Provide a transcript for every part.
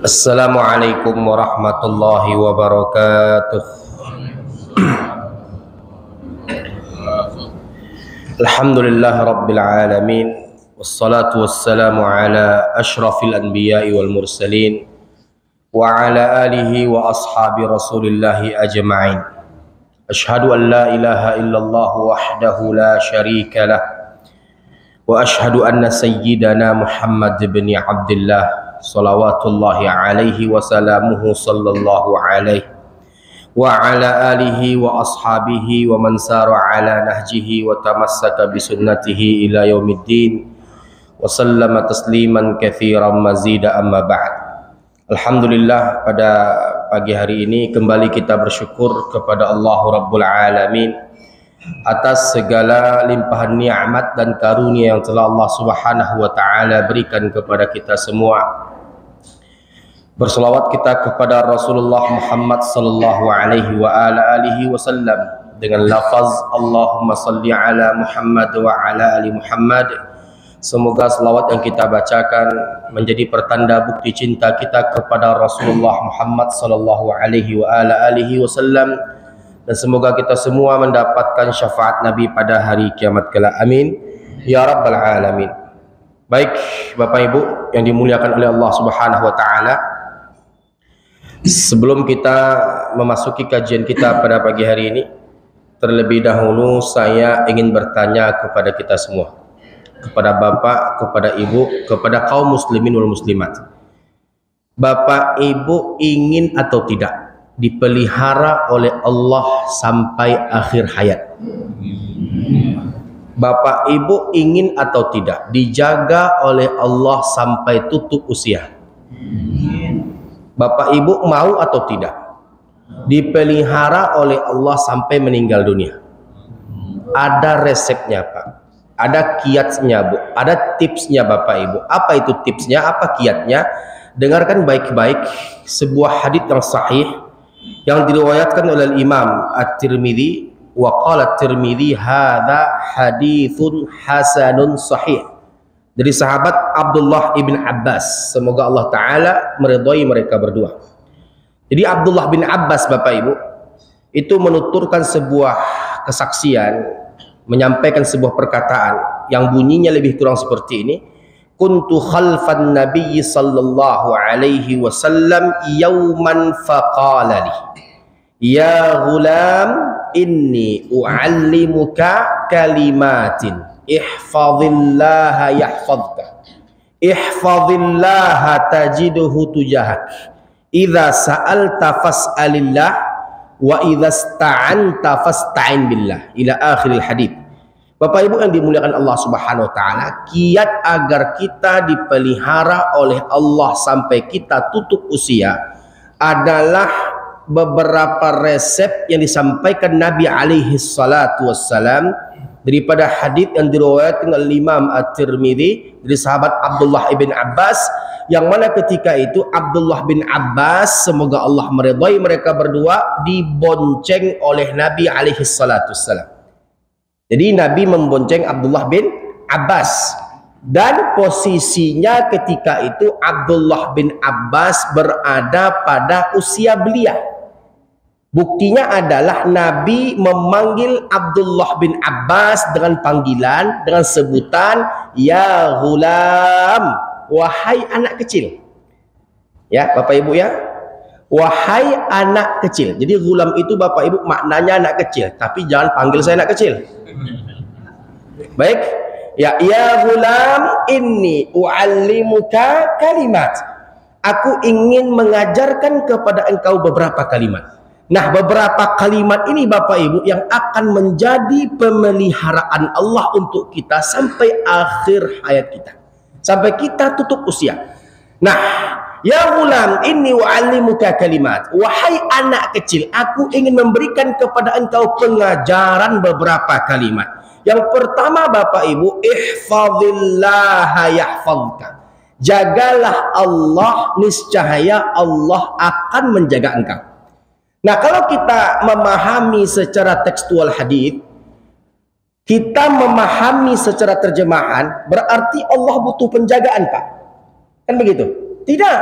Assalamualaikum warahmatullahi wabarakatuh. Alhamdulillah rabbil alamin, wassalatu wassalamu ala ashrafil anbiya'i wal mursalin wa ala alihi wa ashabi rasulillahi ajma'in. Ashhadu an la ilaha illallah wahdahu la syarika lah wa ashhadu anna sayyidana Muhammad bin Abdullah salawatullahi alaihi wa salamuhu sallallahu alaihi wa ala alihi wa ashabihi wa man sara ala nahjihi wa tamassaka bi sunnatihi ila yaumiddin wa sallama tasliman katsiran mazida amma ba'd. Alhamdulillah, pada pagi hari ini kembali kita bersyukur kepada Allah Rabbul Alamin atas segala limpahan nikmat dan karunia yang telah Allah Subhanahu wa taala berikan kepada kita semua. Berselawat kita kepada Rasulullah Muhammad sallallahu alaihi wa ala alihi wasallam dengan lafaz Allahumma salli ala Muhammad wa ala ali Muhammad. Semoga selawat yang kita bacakan menjadi pertanda bukti cinta kita kepada Rasulullah Muhammad sallallahu alaihi wa ala alihi wasallam, dan semoga kita semua mendapatkan syafaat Nabi pada hari kiamat kelak. Amin ya rabbal alamin. Baik Bapak Ibu yang dimuliakan oleh Allah Subhanahu wa taala, sebelum kita memasuki kajian kita pada pagi hari ini, terlebih dahulu saya ingin bertanya kepada kita semua, kepada Bapak, kepada Ibu, kepada kaum muslimin wal muslimat. Bapak Ibu ingin atau tidak dipelihara oleh Allah sampai akhir hayat? Bapak Ibu ingin atau tidak dijaga oleh Allah sampai tutup usia? Bapak Ibu mau atau tidak dipelihara oleh Allah sampai meninggal dunia? Ada resepnya Pak, ada kiatnya Bu, ada tipsnya Bapak Ibu. Apa itu tipsnya, apa kiatnya? Dengarkan baik-baik sebuah hadits yang sahih yang diriwayatkan oleh Imam At-Tirmidzi, wa qala At-Tirmidzi hadza haditsun hasanun sahih, dari sahabat Abdullah ibn Abbas, semoga Allah Ta'ala meridhai mereka berdua. Jadi Abdullah bin Abbas Bapak Ibu itu menuturkan sebuah kesaksian, menyampaikan sebuah perkataan yang bunyinya lebih kurang seperti ini: kuntu khalfan nabiyyi sallallahu alaihi wasallam yauman faqala li ya ghulam inni u'allimuka kalimatin ihfazillaha yahfazka, ihfazillaha tajidhu tujahak, idza sa'alta fas'alillah wa idza ista'anta fasta'in billah, ila akhiril hadits. Bapak Ibu yang dimuliakan Allah Subhanahu wa taala, kiat agar kita dipelihara oleh Allah sampai kita tutup usia adalah beberapa resep yang disampaikan Nabi alaihi salatu wassalam daripada hadits yang diriwayatkan oleh Imam At-Tirmidzi dari sahabat Abdullah ibn Abbas, yang mana ketika itu Abdullah bin Abbas, semoga Allah meridhai mereka berdua, dibonceng oleh Nabi alaihi salatu wassalam. Jadi Nabi membonceng Abdullah bin Abbas, dan posisinya ketika itu Abdullah bin Abbas berada pada usia belia. Buktinya adalah Nabi memanggil Abdullah bin Abbas dengan panggilan, dengan sebutan ya ghulam, wahai anak kecil. Ya Bapak Ibu ya, wahai anak kecil. Jadi ghulam itu Bapak Ibu maknanya anak kecil, tapi jangan panggil saya anak kecil. Baik, ya ghulam inni u'allimuka kalimat. Aku ingin mengajarkan kepada engkau beberapa kalimat. Nah, beberapa kalimat ini Bapak Ibu yang akan menjadi pemeliharaan Allah untuk kita sampai akhir hayat kita, sampai kita tutup usia. Nah, ya ghulam inni wa'allimuka kalimat, wahai anak kecil, aku ingin memberikan kepada engkau pengajaran beberapa kalimat. Yang pertama Bapak Ibu, ihfazillaha yahfazka, Jagalah Allah, niscaya Allah akan menjaga engkau. Nah, kalau kita memahami secara tekstual hadis, kita memahami secara terjemahan, berarti Allah butuh penjagaan, Pak. Kan begitu? Tidak.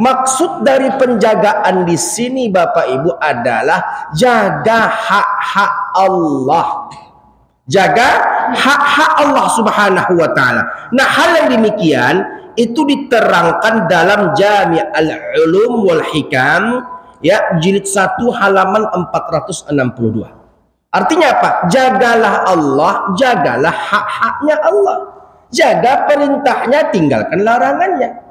Maksud dari penjagaan di sini Bapak Ibu adalah jaga hak-hak Allah. Jaga hak-hak Allah Subhanahu wa taala. Nah, hal yang demikian itu diterangkan dalam Jami' al-Ulum wal Hikam, ya, jilid 1 halaman 462. Artinya apa? Jagalah Allah, jagalah hak-haknya Allah. Jaga perintahnya, tinggalkan larangannya.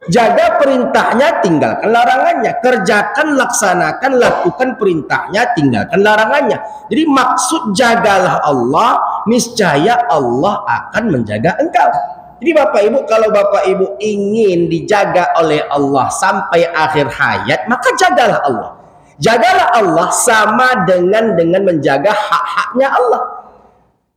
Jaga perintahnya, tinggalkan larangannya. Kerjakan, laksanakan, lakukan perintahnya, tinggalkan larangannya. Jadi maksud jagalah Allah, niscaya Allah akan menjaga engkau. Jadi Bapak Ibu, kalau Bapak Ibu ingin dijaga oleh Allah sampai akhir hayat, maka jagalah Allah. Jagalah Allah sama dengan menjaga hak-haknya Allah.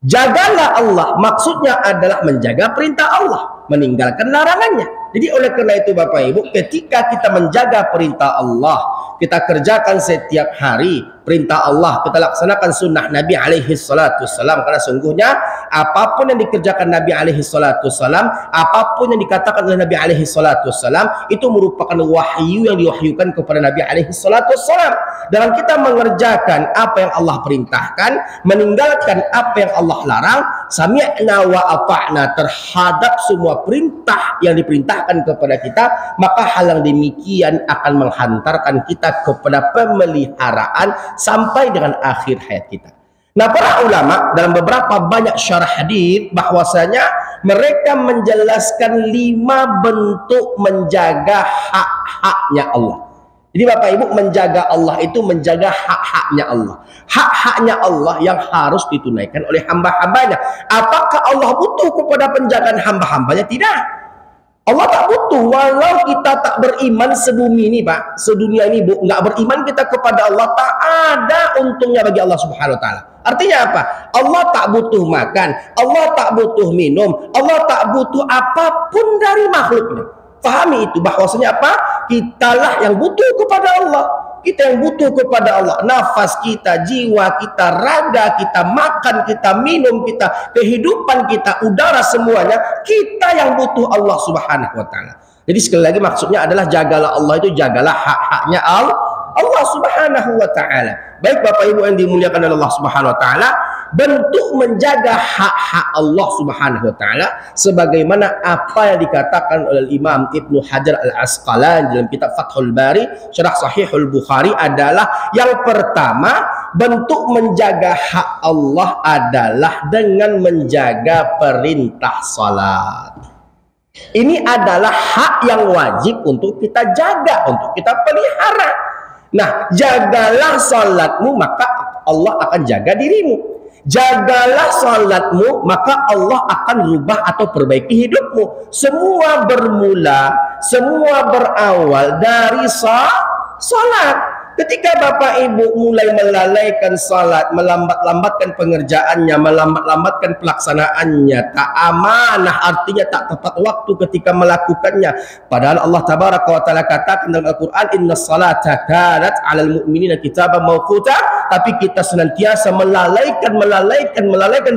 Jagalah Allah, maksudnya adalah menjaga perintah Allah, meninggalkan larangannya. Jadi oleh karena itu Bapak Ibu, ketika kita menjaga perintah Allah, kita kerjakan setiap hari perintah Allah, kita laksanakan sunnah Nabi alaihi salatu wassalam, karena sungguhnya apapun yang dikerjakan Nabi alaihi salatu wassalam, apapun yang dikatakan oleh Nabi alaihi salatu wassalam, itu merupakan wahyu yang diwahyukan kepada Nabi alaihi salatu wassalam. Dalam kita mengerjakan apa yang Allah perintahkan, meninggalkan apa yang Allah larang, sami'na wa ata'na, terhadap semua perintah yang diperintahkan kepada kita, maka hal yang demikian akan menghantarkan kita kepada pemeliharaan sampai dengan akhir hayat kita. Nah, para ulama dalam beberapa banyak syarah hadis bahwasanya mereka menjelaskan 5 bentuk menjaga hak-haknya Allah. Jadi Bapak Ibu, menjaga Allah itu menjaga hak-haknya Allah. Hak-haknya Allah yang harus ditunaikan oleh hamba-hambanya. Apakah Allah butuh kepada penjagaan hamba-hambanya? Tidak. Allah tak butuh. Walau kita tak beriman sebumi ini, Pak, sedunia ini, Bu, nggak beriman kita kepada Allah, tak ada untungnya bagi Allah Subhanahu wa taala. Artinya apa? Allah tak butuh makan, Allah tak butuh minum, Allah tak butuh apapun dari makhluknya. Pahami itu, bahwasanya apa? Kitalah yang butuh kepada Allah. Kita yang butuh kepada Allah. Nafas kita, jiwa kita, raga kita, makan kita, minum kita, kehidupan kita, udara, semuanya kita yang butuh Allah Subhanahu wa taala. Jadi sekali lagi maksudnya adalah jagalah Allah, itu jagalah hak-haknya Allah Subhanahu wa taala. Baik Bapak Ibu yang dimuliakan oleh Allah Subhanahu wa taala, bentuk menjaga hak-hak Allah Subhanahu wa taala sebagaimana apa yang dikatakan oleh Imam Ibnu Hajar Al-Asqalani dalam kitab Fathul Bari Syarah Sahihul Bukhari adalah, yang pertama, bentuk menjaga hak Allah adalah dengan menjaga perintah salat. Ini adalah hak yang wajib untuk kita jaga, untuk kita pelihara. Nah, jagalah salatmu, maka Allah akan jaga dirimu. Jagalah salatmu, maka Allah akan rubah atau perbaiki hidupmu. Semua bermula, semua berawal dari salat. Ketika Bapak Ibu mulai melalaikan salat, melambat-lambatkan pengerjaannya, melambat-lambatkan pelaksanaannya, tak amanah, artinya tak tepat waktu ketika melakukannya. Padahal Allah Tabaraka wa Ta'ala katakan dalam Al-Quran, inna salata kanat 'alal mu'minina kitaban mawquta. Tapi kita senantiasa melalaikan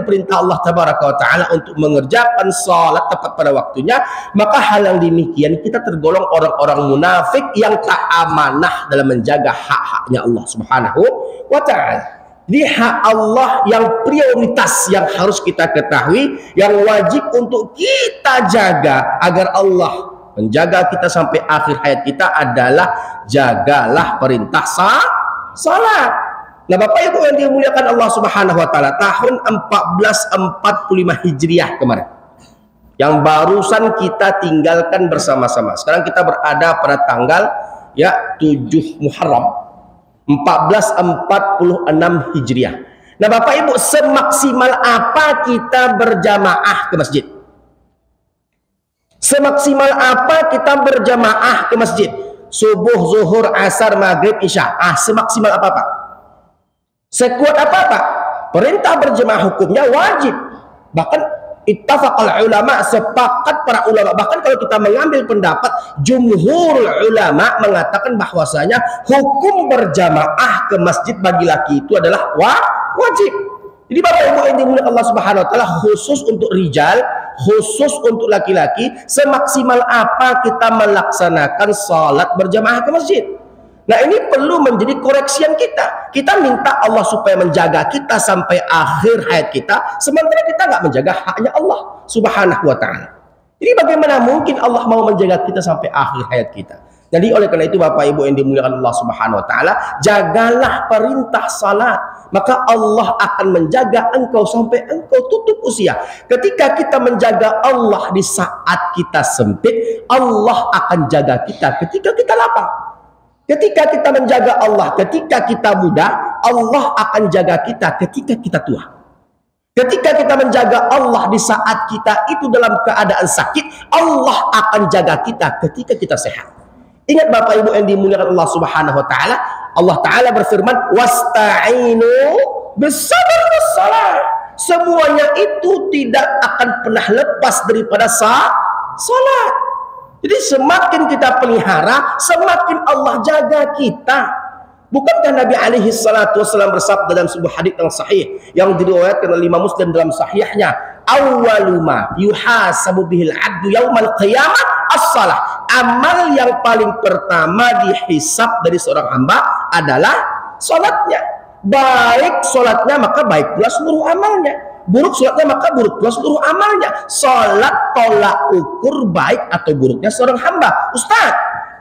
perintah Allah Tabaraka wa Ta'ala untuk mengerjakan salat tepat pada waktunya. Maka hal yang demikian kita tergolong orang-orang munafik yang tak amanah dalam menjaga hak-haknya Allah Subhanahu wa ta'ala. Jadi hak Allah yang prioritas yang harus kita ketahui, yang wajib untuk kita jaga agar Allah menjaga kita sampai akhir hayat kita adalah jagalah perintah salat. Nah Bapak Ibu yang dimuliakan Allah Subhanahu wa ta'ala, tahun 1445 Hijriah kemarin, yang barusan kita tinggalkan bersama-sama. Sekarang kita berada pada tanggal 7 Muharram 1446 Hijriah. Nah Bapak Ibu, semaksimal apa kita berjamaah ke masjid? Semaksimal apa kita berjamaah ke masjid? Subuh, zuhur, asar, maghrib, isya. Semaksimal apa Pak? Sekuat apa Pak? Perintah berjamaah hukumnya wajib. Bahkan Ittafaqal ulama, sepakat para ulama. Bahkan kalau kita mengambil pendapat jumhur ulama mengatakan bahwasanya hukum berjamaah ke masjid bagi laki itu adalah wajib. Jadi Bapak Ibu yang dimuliakan Allah Subhanahu wa taala, khusus untuk rijal, khusus untuk laki-laki, semaksimal apa kita melaksanakan salat berjamaah ke masjid. Nah, ini perlu menjadi koreksian kita. Kita minta Allah supaya menjaga kita sampai akhir hayat kita, sementara kita nggak menjaga haknya Allah Subhanahu wa ta'ala. Jadi bagaimana mungkin Allah mau menjaga kita sampai akhir hayat kita? Jadi oleh karena itu Bapak Ibu yang dimuliakan Allah Subhanahu wa ta'ala, jagalah perintah salat, maka Allah akan menjaga engkau sampai engkau tutup usia. Ketika kita menjaga Allah di saat kita sempit, Allah akan jaga kita ketika kita lapang. Ketika kita menjaga Allah ketika kita muda, Allah akan jaga kita ketika kita tua. Ketika kita menjaga Allah di saat kita itu dalam keadaan sakit, Allah akan jaga kita ketika kita sehat. Ingat Bapak Ibu yang dimuliakan Allah Subhanahu wa taala, Allah taala berfirman, "Wasta'inu bis-sabr was-shalah." Semuanya itu tidak akan pernah lepas daripada salat. Jadi semakin kita pelihara, semakin Allah jaga kita. Bukankah Nabi alaihi salatu wasallam bersabda dalam sebuah hadits yang sahih yang diriwayatkan oleh Imam Muslim dalam sahihnya, "Awwalu ma yuhasabu bihil 'abdu yaumal qiyamah as-shalah." Amal yang paling pertama dihisab dari seorang hamba adalah salatnya. Baik salatnya maka baik pula seluruh amalnya. Buruk salatnya maka buruk pula seluruh amalnya. Salat tolak ukur baik atau buruknya seorang hamba. Ustaz,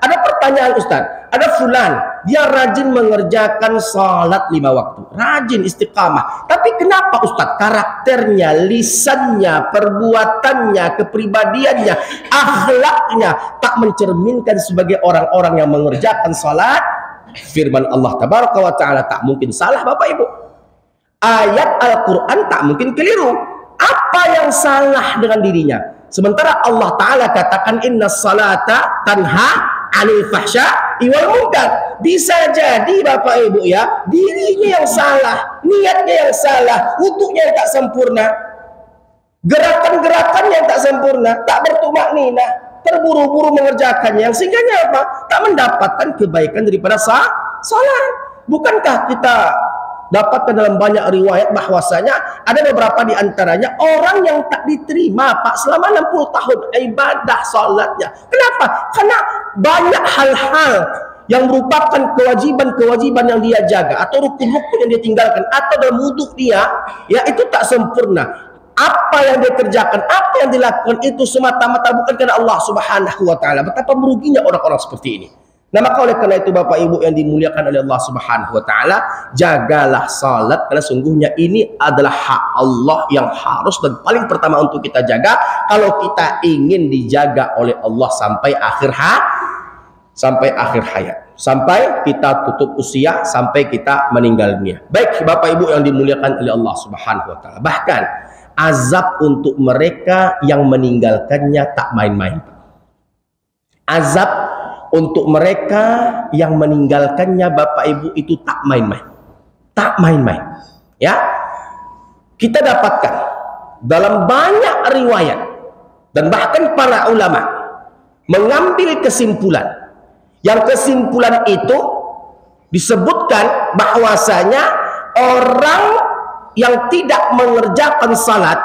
ada pertanyaan Ustaz. Ada fulan, dia rajin mengerjakan salat 5 waktu, rajin istiqamah. Tapi kenapa Ustaz karakternya, lisannya, perbuatannya, kepribadiannya, akhlaknya tak mencerminkan sebagai orang-orang yang mengerjakan salat? Firman Allah Tabaraka wa Ta'ala tak mungkin salah Bapak Ibu. Ayat Al-Quran tak mungkin keliru. Apa yang salah dengan dirinya? Sementara Allah Ta'ala katakan inna salata tanha 'anil fahsya'i wal munkar. Bisa jadi Bapak Ibu ya, dirinya yang salah, niatnya yang salah, wudhunya yang tak sempurna, gerakan-gerakannya yang tak sempurna, tak bertumakninah, terburu-buru mengerjakannya, sehingga apa? Tak mendapatkan kebaikan daripada salat. Bukankah kita dapatkan dalam banyak riwayat bahwasanya ada beberapa di antaranya orang yang tak diterima Pak selama 60 tahun ibadah salatnya. Kenapa? Karena banyak hal-hal yang merupakan kewajiban-kewajiban yang dia jaga atau rukun-rukun yang dia tinggalkan atau dalam wudhu dia ya itu tak sempurna. Apa yang dia kerjakan, apa yang dilakukan itu semata-mata bukan karena Allah Subhanahu wa taala. Betapa meruginya orang-orang seperti ini. Nah, maka oleh karena itu Bapak Ibu yang dimuliakan oleh Allah Subhanahu wa taala, jagalah salat karena sungguhnya ini adalah hak Allah yang harus dan paling pertama untuk kita jaga kalau kita ingin dijaga oleh Allah sampai akhir hayat, sampai kita tutup usia, sampai kita meninggal dunia. Baik Bapak Ibu yang dimuliakan oleh Allah Subhanahu wa taala. Bahkan azab untuk mereka yang meninggalkannya tak main-main. Azab untuk mereka yang meninggalkannya Bapak Ibu itu tak main-main. Tak main-main. Ya. Kita dapatkan dalam banyak riwayat dan bahkan para ulama mengambil kesimpulan. Yang kesimpulan itu disebutkan bahwasanya orang yang tidak mengerjakan salat,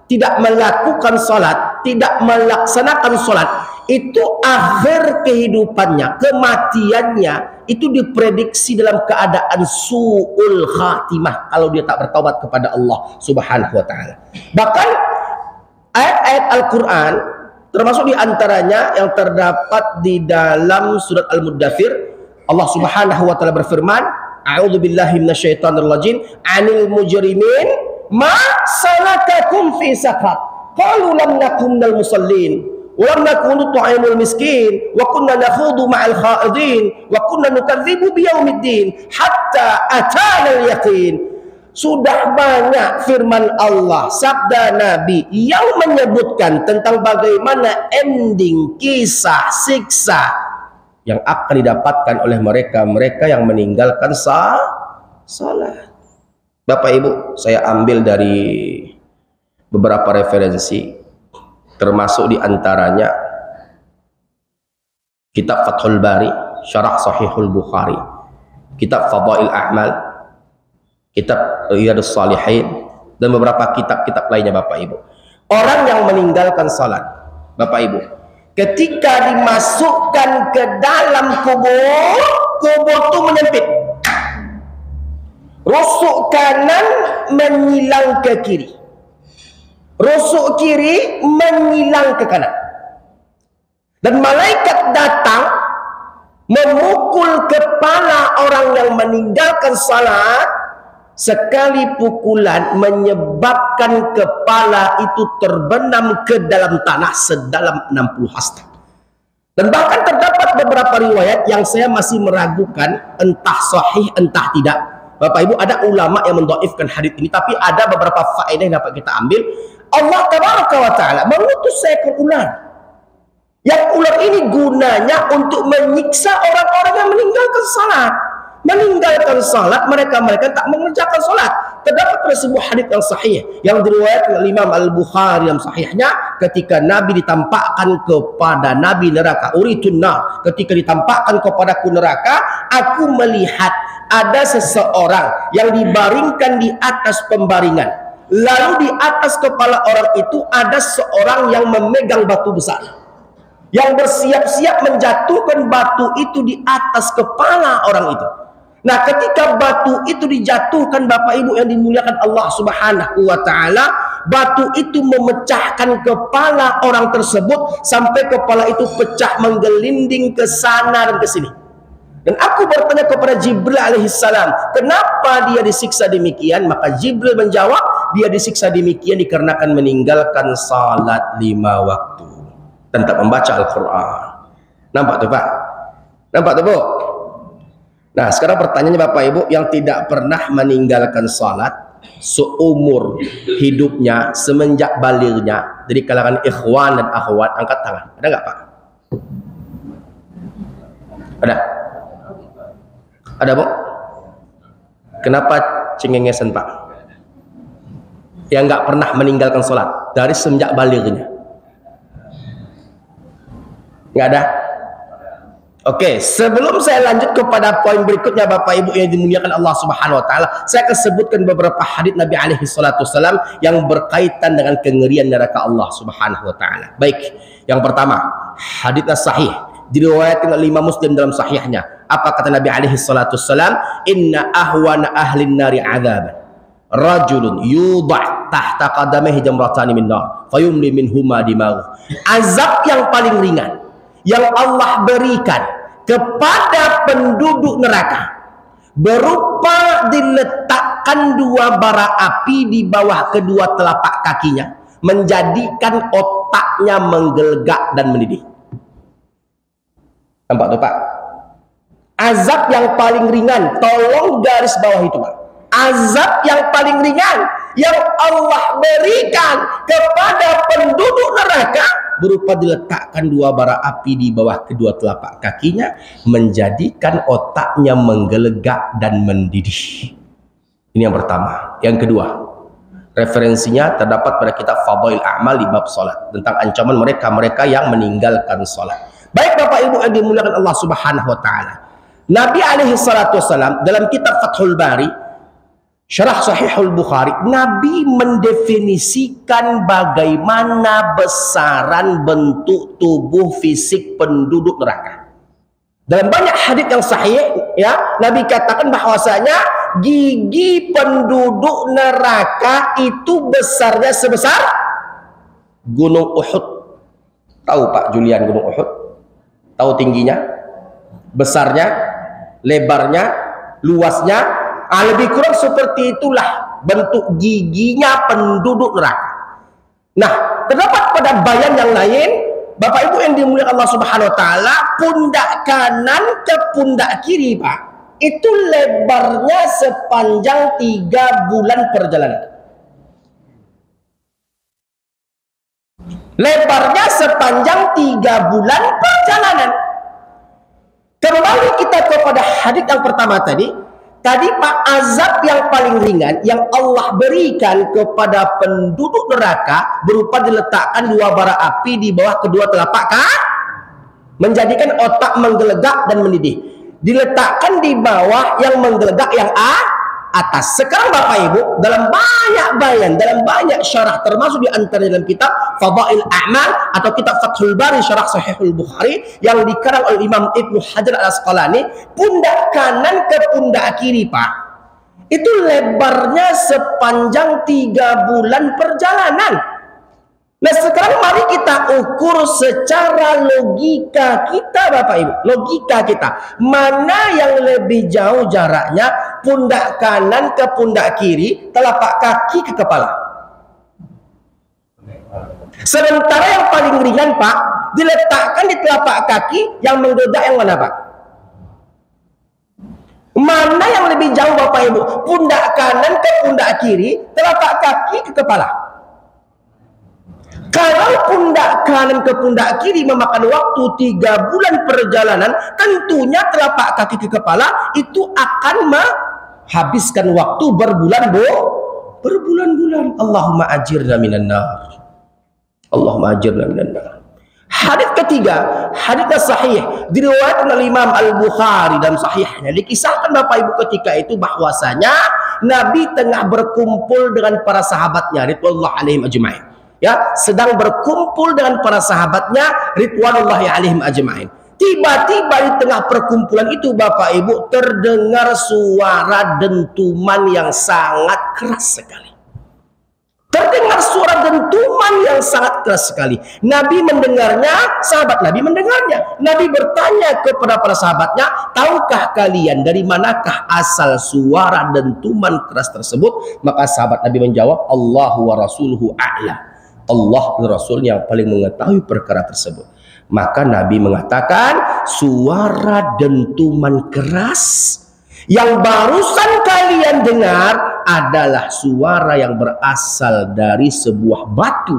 tidak melakukan salat, tidak melaksanakan salat, itu akhir kehidupannya, kematiannya itu diprediksi dalam keadaan su'ul khatimah kalau dia tak bertaubat kepada Allah Subhanahu wa taala. Bahkan ayat-ayat Al-Qur'an termasuk diantaranya yang terdapat di dalam surat Al-Muddathir, Allah Subhanahu wa taala berfirman, a'udzu billahi minasyaitonir rajim, 'anil mujrimin ma salakakum fi saqar qalu lam nakum minal musallin wa lam nakun nut'imul miskin wa kunna nakhudu ma'al kha'idin wa kunna nukadzibu biyaumiddin hatta atana al-yaqin. Sudah banyak firman Allah, sabda Nabi yang menyebutkan tentang bagaimana ending kisah siksa yang akan didapatkan oleh mereka yang meninggalkan salat. Bapak Ibu, saya ambil dari beberapa referensi, termasuk diantaranya kitab Fathul Bari, Syarah Sahihul Bukhari, kitab Fadail A'mal, kitab Riyadhus Shalihin, dan beberapa kitab-kitab lainnya Bapak Ibu. Orang yang meninggalkan salat, Bapak Ibu, ketika dimasukkan ke dalam kubur, kubur itu menyempit. Rusuk kanan menyilang ke kiri, rusuk kiri menyilang ke kanan. Dan malaikat datang memukul kepala orang yang meninggalkan salat. Sekali pukulan menyebabkan kepala itu terbenam ke dalam tanah sedalam 60 hasta. Dan bahkan terdapat beberapa riwayat yang saya masih meragukan entah sahih entah tidak. Bapak Ibu, ada ulama yang mendhaifkan hadits ini, tapi ada beberapa faedah yang dapat kita ambil. Allah Tabaraka wa Ta'ala mengutus seekor ular. Yang ular ini gunanya untuk menyiksa orang-orang yang meninggalkan salat. Meninggalkan salat, mereka tak mengerjakan salat. Terdapat pada sebuah hadits yang sahih yang diriwayatkan oleh Imam Al-Bukhari dalam sahihnya, ketika Nabi ditampakkan kepada Nabi neraka, uritun nar, ketika ditampakkan kepadaku neraka, aku melihat ada seseorang yang dibaringkan di atas pembaringan. Lalu di atas kepala orang itu ada seorang yang memegang batu besar, yang bersiap-siap menjatuhkan batu itu di atas kepala orang itu. Nah, ketika batu itu dijatuhkan, Bapak Ibu yang dimuliakan Allah Subhanahu wa Ta'ala, batu itu memecahkan kepala orang tersebut sampai kepala itu pecah menggelinding ke sana dan ke sini. Dan aku bertanya kepada Jibril alaihissalam, kenapa dia disiksa demikian? Maka Jibril menjawab, dia disiksa demikian dikarenakan meninggalkan salat 5 waktu dan tak membaca Al-Quran. Nampak tuh Pak? Nampak tuh Bu? Nah, sekarang pertanyaannya Bapak Ibu, yang tidak pernah meninggalkan salat seumur hidupnya semenjak balignya dari kalangan ikhwan dan akhwat, angkat tangan. Ada nggak Pak? Ada? Ada Bu? Kenapa cengengesan Pak? Yang nggak pernah meninggalkan salat dari semenjak balignya? Nggak ada? Oke, sebelum saya lanjut kepada poin berikutnya Bapak Ibu yang dimuliakan Allah Subhanahu wa Ta'ala, saya akan sebutkan beberapa hadits Nabi alaihi salatu wasallam yang berkaitan dengan kengerian neraka Allah Subhanahu wa Ta'ala. Baik, yang pertama, haditsnya sahih, diriwayatkan oleh Imam Muslim dalam sahihnya. Apa kata Nabi alaihi salatu wasallam? Inna ahwana ahlin nari adzaban rajulun yudha' tahta qadamaihi jamratani min nar fayumli minhuma dimaghu. Azab yang paling ringan yang Allah berikan kepada penduduk neraka berupa diletakkan 2 bara api di bawah kedua telapak kakinya, menjadikan otaknya menggelegak dan mendidih. Nampak tuh Pak? Azab yang paling ringan, tolong garis bawah itu Pak. Azab yang paling ringan yang Allah berikan kepada penduduk neraka berupa diletakkan 2 bara api di bawah kedua telapak kakinya, menjadikan otaknya menggelegak dan mendidih. Ini yang pertama. Yang kedua, referensinya terdapat pada kitab Fadail A'mal di bab salat, tentang ancaman mereka yang meninggalkan salat. Baik Bapak Ibu yang dimuliakan Allah Subhanahu wa Ta'ala, Nabi alaihi salatu wasallam dalam kitab Fathul Bari, Syarah Sahihul Bukhari, Nabi mendefinisikan bagaimana besaran bentuk tubuh fisik penduduk neraka. Dalam banyak hadits yang sahih, ya, Nabi katakan bahwasanya gigi penduduk neraka itu besarnya sebesar Gunung Uhud. Tahu Pak Julian Gunung Uhud? Tahu tingginya? Besarnya? Lebarnya? Luasnya? Lebih kurang seperti itulah bentuk giginya penduduk neraka. Nah, terdapat pada bayan yang lain, Bapak Ibu yang dimuliakan Allah Subhanahu wa Ta'ala, pundak kanan ke pundak kiri Pak, itu lebarnya sepanjang 3 bulan perjalanan. Lebarnya sepanjang 3 bulan perjalanan. Kembali kita kepada hadits yang pertama tadi, Tadi Pak, azab yang paling ringan yang Allah berikan kepada penduduk neraka berupa diletakkan 2 bara api di bawah kedua telapak kaki, menjadikan otak menggelegak dan mendidih. Diletakkan di bawah yang menggelegak yang atas. Sekarang Bapak Ibu, dalam banyak bayan, dalam banyak syarah, termasuk di antara dalam kitab Fadail A'mal atau kitab Fathul Bari syarah Sahihul Bukhari yang dikarang oleh Imam Ibnu Hajar Al-Asqalani, pundak kanan ke pundak kiri Pak, itu lebarnya sepanjang 3 bulan perjalanan. Nah sekarang mari kita ukur secara logika kita Bapak Ibu, logika kita, mana yang lebih jauh jaraknya, pundak kanan ke pundak kiri, telapak kaki ke kepala. Sementara yang paling ringan Pak, diletakkan di telapak kaki, yang menggeledak yang mana Pak? Mana yang lebih jauh Bapak Ibu, pundak kanan ke pundak kiri, telapak kaki ke kepala? Kalau pundak kanan ke pundak kiri memakan waktu 3 bulan perjalanan, tentunya telapak kaki ke kepala itu akan menghabiskan waktu berbulan-bulan. Allahumma ajirna minan nar. Allahumma ajirna minan nar. Hadis ketiga, hadis sahih diriwayatkan oleh Imam Al-Bukhari dalam sahihnya. Dikisahkan Bapak Ibu ketika itu bahwasanya Nabi tengah berkumpul dengan para sahabatnya ridwanullah alaihim ajma'in. Ya, sedang berkumpul dengan para sahabatnya ridwanullahi alaihim ajma'in. Tiba-tiba di tengah perkumpulan itu Bapak Ibu terdengar suara dentuman yang sangat keras sekali. Terdengar suara dentuman yang sangat keras sekali. Nabi mendengarnya, sahabat Nabi mendengarnya. Nabi bertanya kepada para sahabatnya, tahukah kalian dari manakah asal suara dentuman keras tersebut? Maka sahabat Nabi menjawab, Allahu wa rasuluhu a'lam. Allah dan Rasulnya yang paling mengetahui perkara tersebut. Maka Nabi mengatakan, suara dentuman keras yang barusan kalian dengar adalah suara yang berasal dari sebuah batu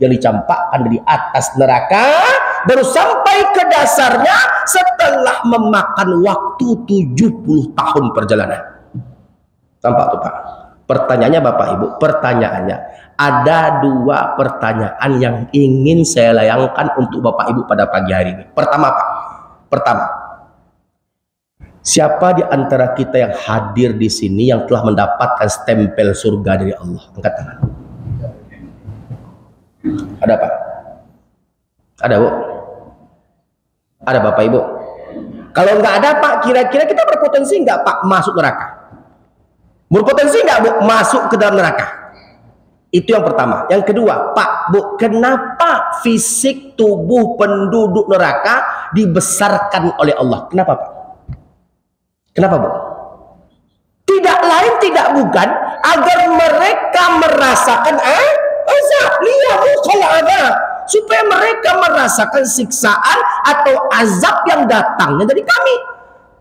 yang dicampakkan dari atas neraka, baru sampai ke dasarnya setelah memakan waktu 70 tahun perjalanan. Tampak tuh Pak? Pertanyaannya Bapak Ibu, pertanyaannya ada 2 pertanyaan yang ingin saya layangkan untuk Bapak Ibu pada pagi hari ini. Pertama Pak, pertama, siapa di antara kita yang hadir di sini yang telah mendapatkan stempel surga dari Allah? Angkat tangan. Ada Pak? Ada Bu? Ada Bapak Ibu? Kalau nggak ada Pak, kira-kira kita berpotensi nggak Pak masuk neraka? Berpotensi nggak Bu masuk ke dalam neraka? Itu yang pertama. Yang kedua, Pak, Bu, kenapa fisik tubuh penduduk neraka dibesarkan oleh Allah? Kenapa Pak? Kenapa Bu? Tidak lain tidak bukan agar mereka merasakan azab, supaya mereka merasakan siksaan atau azab yang datangnya dari kami.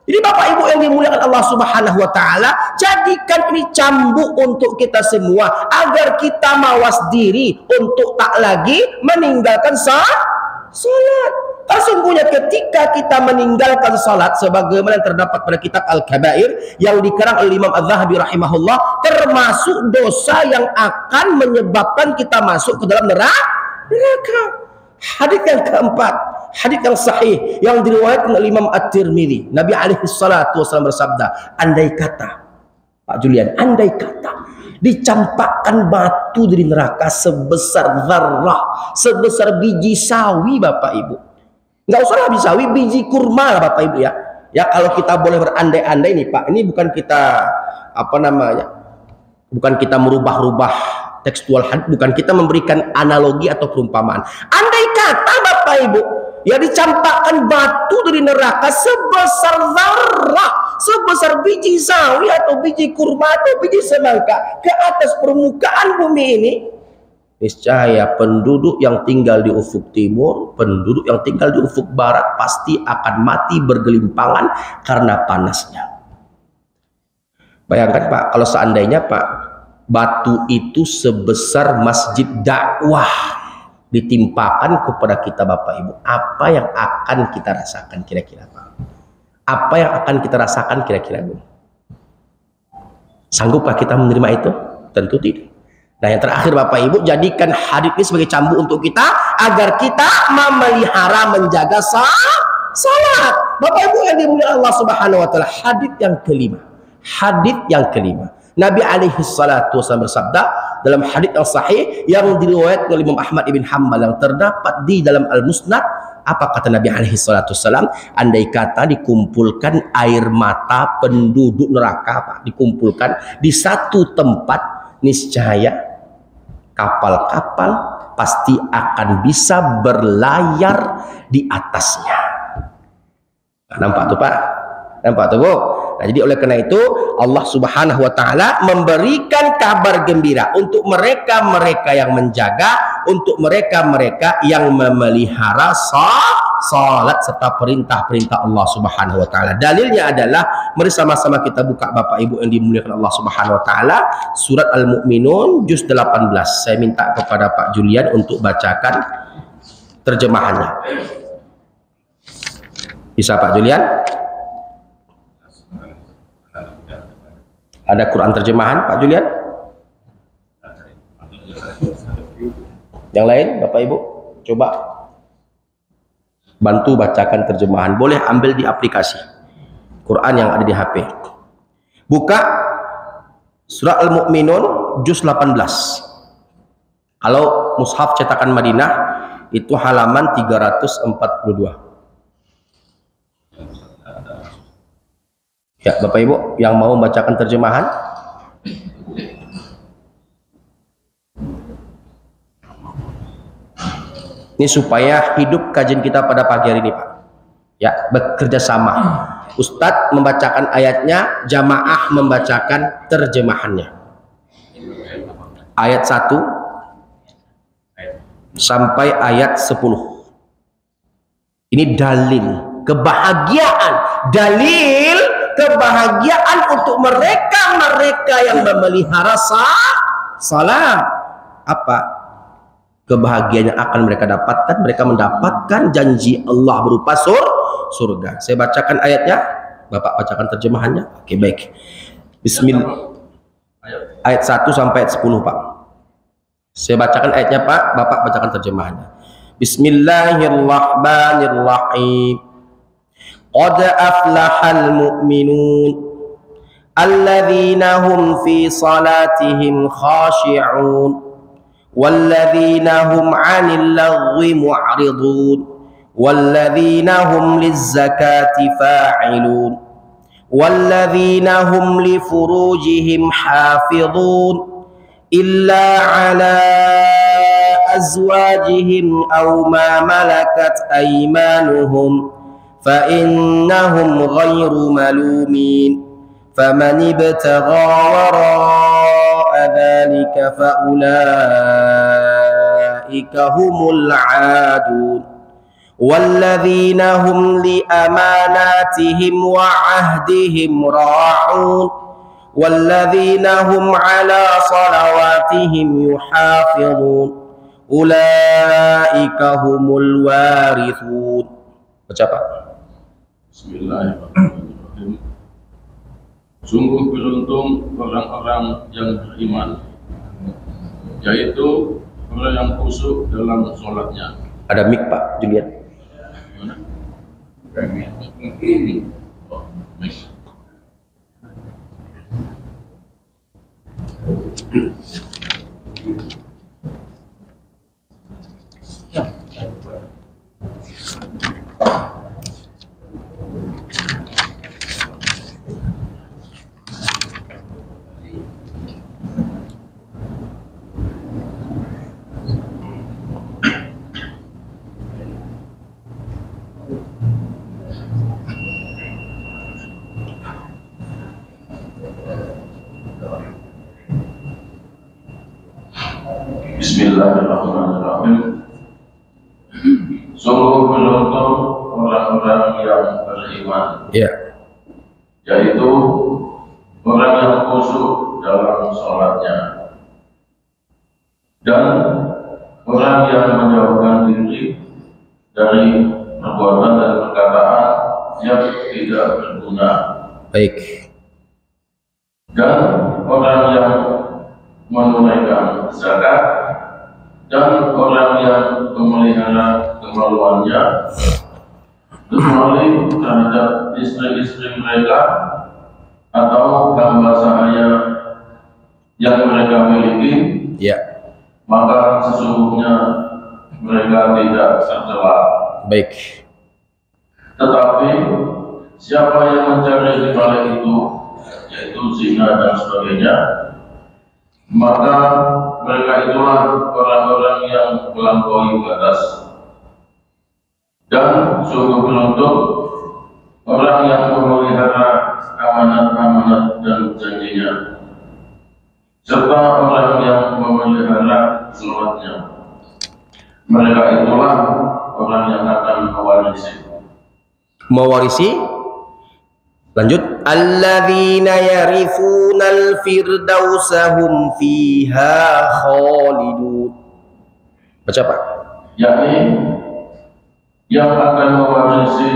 Jadi Bapak Ibu yang dimuliakan Allah Subhanahu wa taala, jadikan ini cambuk untuk kita semua agar kita mawas diri untuk tak lagi meninggalkan salat. Sesungguhnya ketika kita meninggalkan salat sebagaimana yang terdapat pada kitab Al-Kabair yang dikarang oleh Imam Az-Zahabi rahimahullah, termasuk dosa yang akan menyebabkan kita masuk ke dalam neraka. Hadis yang keempat, hadis yang sahih yang diriwayatkan oleh Imam At-Tirmidzi, Nabi alaihi salatu wasallam bersabda, andai kata Pak Julian, andai kata dicampakkan batu dari neraka sebesar zarrah, sebesar biji sawi Bapak Ibu, nggak usah biji sawi, biji kurma lah Bapak Ibu ya. Ya kalau kita boleh berandai-andai nih Pak, ini bukan kita apa namanya, bukan kita merubah-rubah tekstual, bukan kita memberikan analogi atau perumpamaan. Andai kata Bapak Ibu ya dicampakkan batu dari neraka sebesar zarrah, sebesar biji sawi atau biji kurma atau biji semangka ke atas permukaan bumi ini, niscaya penduduk yang tinggal di ufuk timur, penduduk yang tinggal di ufuk barat pasti akan mati bergelimpangan karena panasnya. Bayangkan Pak, kalau seandainya Pak batu itu sebesar masjid dakwah ditimpakan kepada kita Bapak Ibu, apa yang akan kita rasakan kira-kira Pak? Apa yang akan kita rasakan kira-kira Bu? Sanggupkah kita menerima itu? Tentu tidak. Nah, yang terakhir Bapak Ibu, jadikan hadis ini sebagai cambuk untuk kita agar kita memelihara, menjaga salat. Bapak Ibu yang dimuliakan Allah Subhanahu wa taala, hadis yang kelima. Hadis yang kelima. Nabi alaihi salatu wasallam bersabda dalam hadis yang sahih yang diriwayatkan oleh Imam Ahmad ibn Hanbal yang terdapat di dalam Al-Musnad. Apa kata Nabi alaihi salatu wasallam? Andai kata dikumpulkan air mata penduduk neraka, Pak, dikumpulkan di satu tempat, niscaya kapal-kapal pasti akan bisa berlayar di atasnya. Nah, nampak tuh Pak? Nampak tuh Bu? Nah, jadi oleh karena itu Allah Subhanahu wa taala memberikan kabar gembira untuk mereka-mereka yang menjaga, untuk mereka-mereka yang memelihara salat serta perintah-perintah Allah Subhanahu wa taala. Dalilnya adalah mari sama-sama kita buka Bapak Ibu yang dimuliakan Allah Subhanahu wa taala, surat Al-Mu'minun juz 18. Saya minta kepada Pak Julian untuk bacakan terjemahannya. Bisa Pak Julian? Ada Quran terjemahan Pak Julian? Yang lain Bapak Ibu coba bantu bacakan terjemahan. Boleh ambil di aplikasi Quran yang ada di HP. Buka surah Al-Mu'minun juz 18. Kalau mushaf cetakan Madinah itu halaman 342. Ya, Bapak Ibu yang mau membacakan terjemahan. Ini supaya hidup kajian kita pada pagi hari ini, Pak. Ya, bekerja sama. Ustadz membacakan ayatnya, jamaah membacakan terjemahannya. Ayat 1 sampai ayat 10. Ini dalil kebahagiaan, dalil kebahagiaan untuk mereka yang memelihara salat. Apa kebahagiaan yang akan mereka dapatkan? Mereka mendapatkan janji Allah berupa surga. Saya bacakan ayatnya, Bapak bacakan terjemahannya. Oke, baik. Bismillah. Ayat 1 sampai ayat 10, Pak. Saya bacakan ayatnya, Pak. Bapak bacakan terjemahannya. Bismillahirrahmanirrahim. Qad aflahal mu'minun alladzina hum fi salatihim khashi'un walladzina hum 'anil lagwi mu'ridun walladzina hum lizzakati fa'ilun walladzina hum li furujihim hafizun illa 'ala azwajihim aw ma malakat aymanuhum فإنهم غير ملومين فمن ابتغى وراء ذلك فأولئك هم العادون والذين هم لأماناتهم وعهدهم راعون والذين هم على صلواتهم يحافظون أولئك هم الوارثون. Baca Pak. Bismillahirrahmanirrahim. Sungguh beruntung orang-orang yang beriman, yaitu orang yang khusyuk dalam sholatnya. Ada mic Pak Julian. Oh, mic. Bismillahirrahmanirrahim. Sungguh beruntung orang-orang yang beriman, yaitu orang yang khusyuk dalam sholatnya dan orang yang menjauhkan diri dari perbuatan dan perkataan yang tidak berguna. Baik. Dan orang yang menunaikan zakat dan orang yang memelihara kemaluannya kecuali terhadap istri-istri mereka atau hamba sahaya yang mereka miliki, maka sesungguhnya mereka tidak tercela. Baik. Tetapi siapa yang mencari di balik itu, yaitu zina dan sebagainya, maka mereka itulah orang-orang yang melampaui batas. Dan sungguh beruntung orang yang memelihara amanat-amanat dan janjinya, serta orang yang memelihara sholatnya. Mereka itulah orang yang akan mewarisi. Lanjut. Alladzina yarithunal firdausa hum fiha khalidun. Baca Pak. Yakni yang akan mewarisi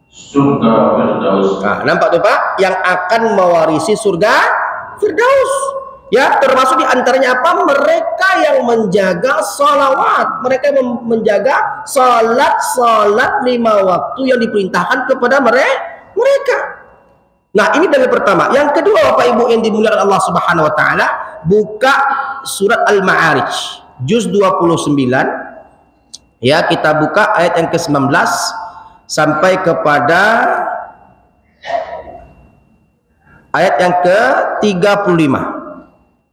surga Firdaus. Nah, nampak tuh Pak, yang akan mewarisi surga Firdaus. Ya, termasuk diantaranya apa? Mereka yang menjaga salawat, mereka yang menjaga salat 5 waktu yang diperintahkan kepada mereka. Nah, ini dalil pertama. Yang kedua, Bapak Ibu yang dimuliakan Allah Subhanahu wa taala, buka surat Al-Ma'arij juz 29. Ya, kita buka ayat yang ke-19 sampai kepada ayat yang ke-35.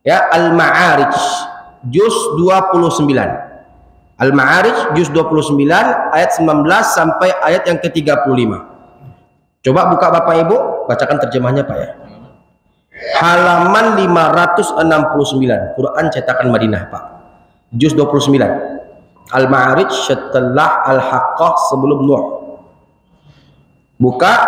Ya, Al-Ma'arij juz 29. Al-Ma'arij juz 29 ayat 19 sampai ayat yang ke-35. Coba buka Bapak Ibu, bacakan terjemahnya Pak ya. Halaman 569, Quran cetakan Madinah Pak. Juz 29. Al-Ma'arij setelah Al-Haqqah sebelum Nuh. Buka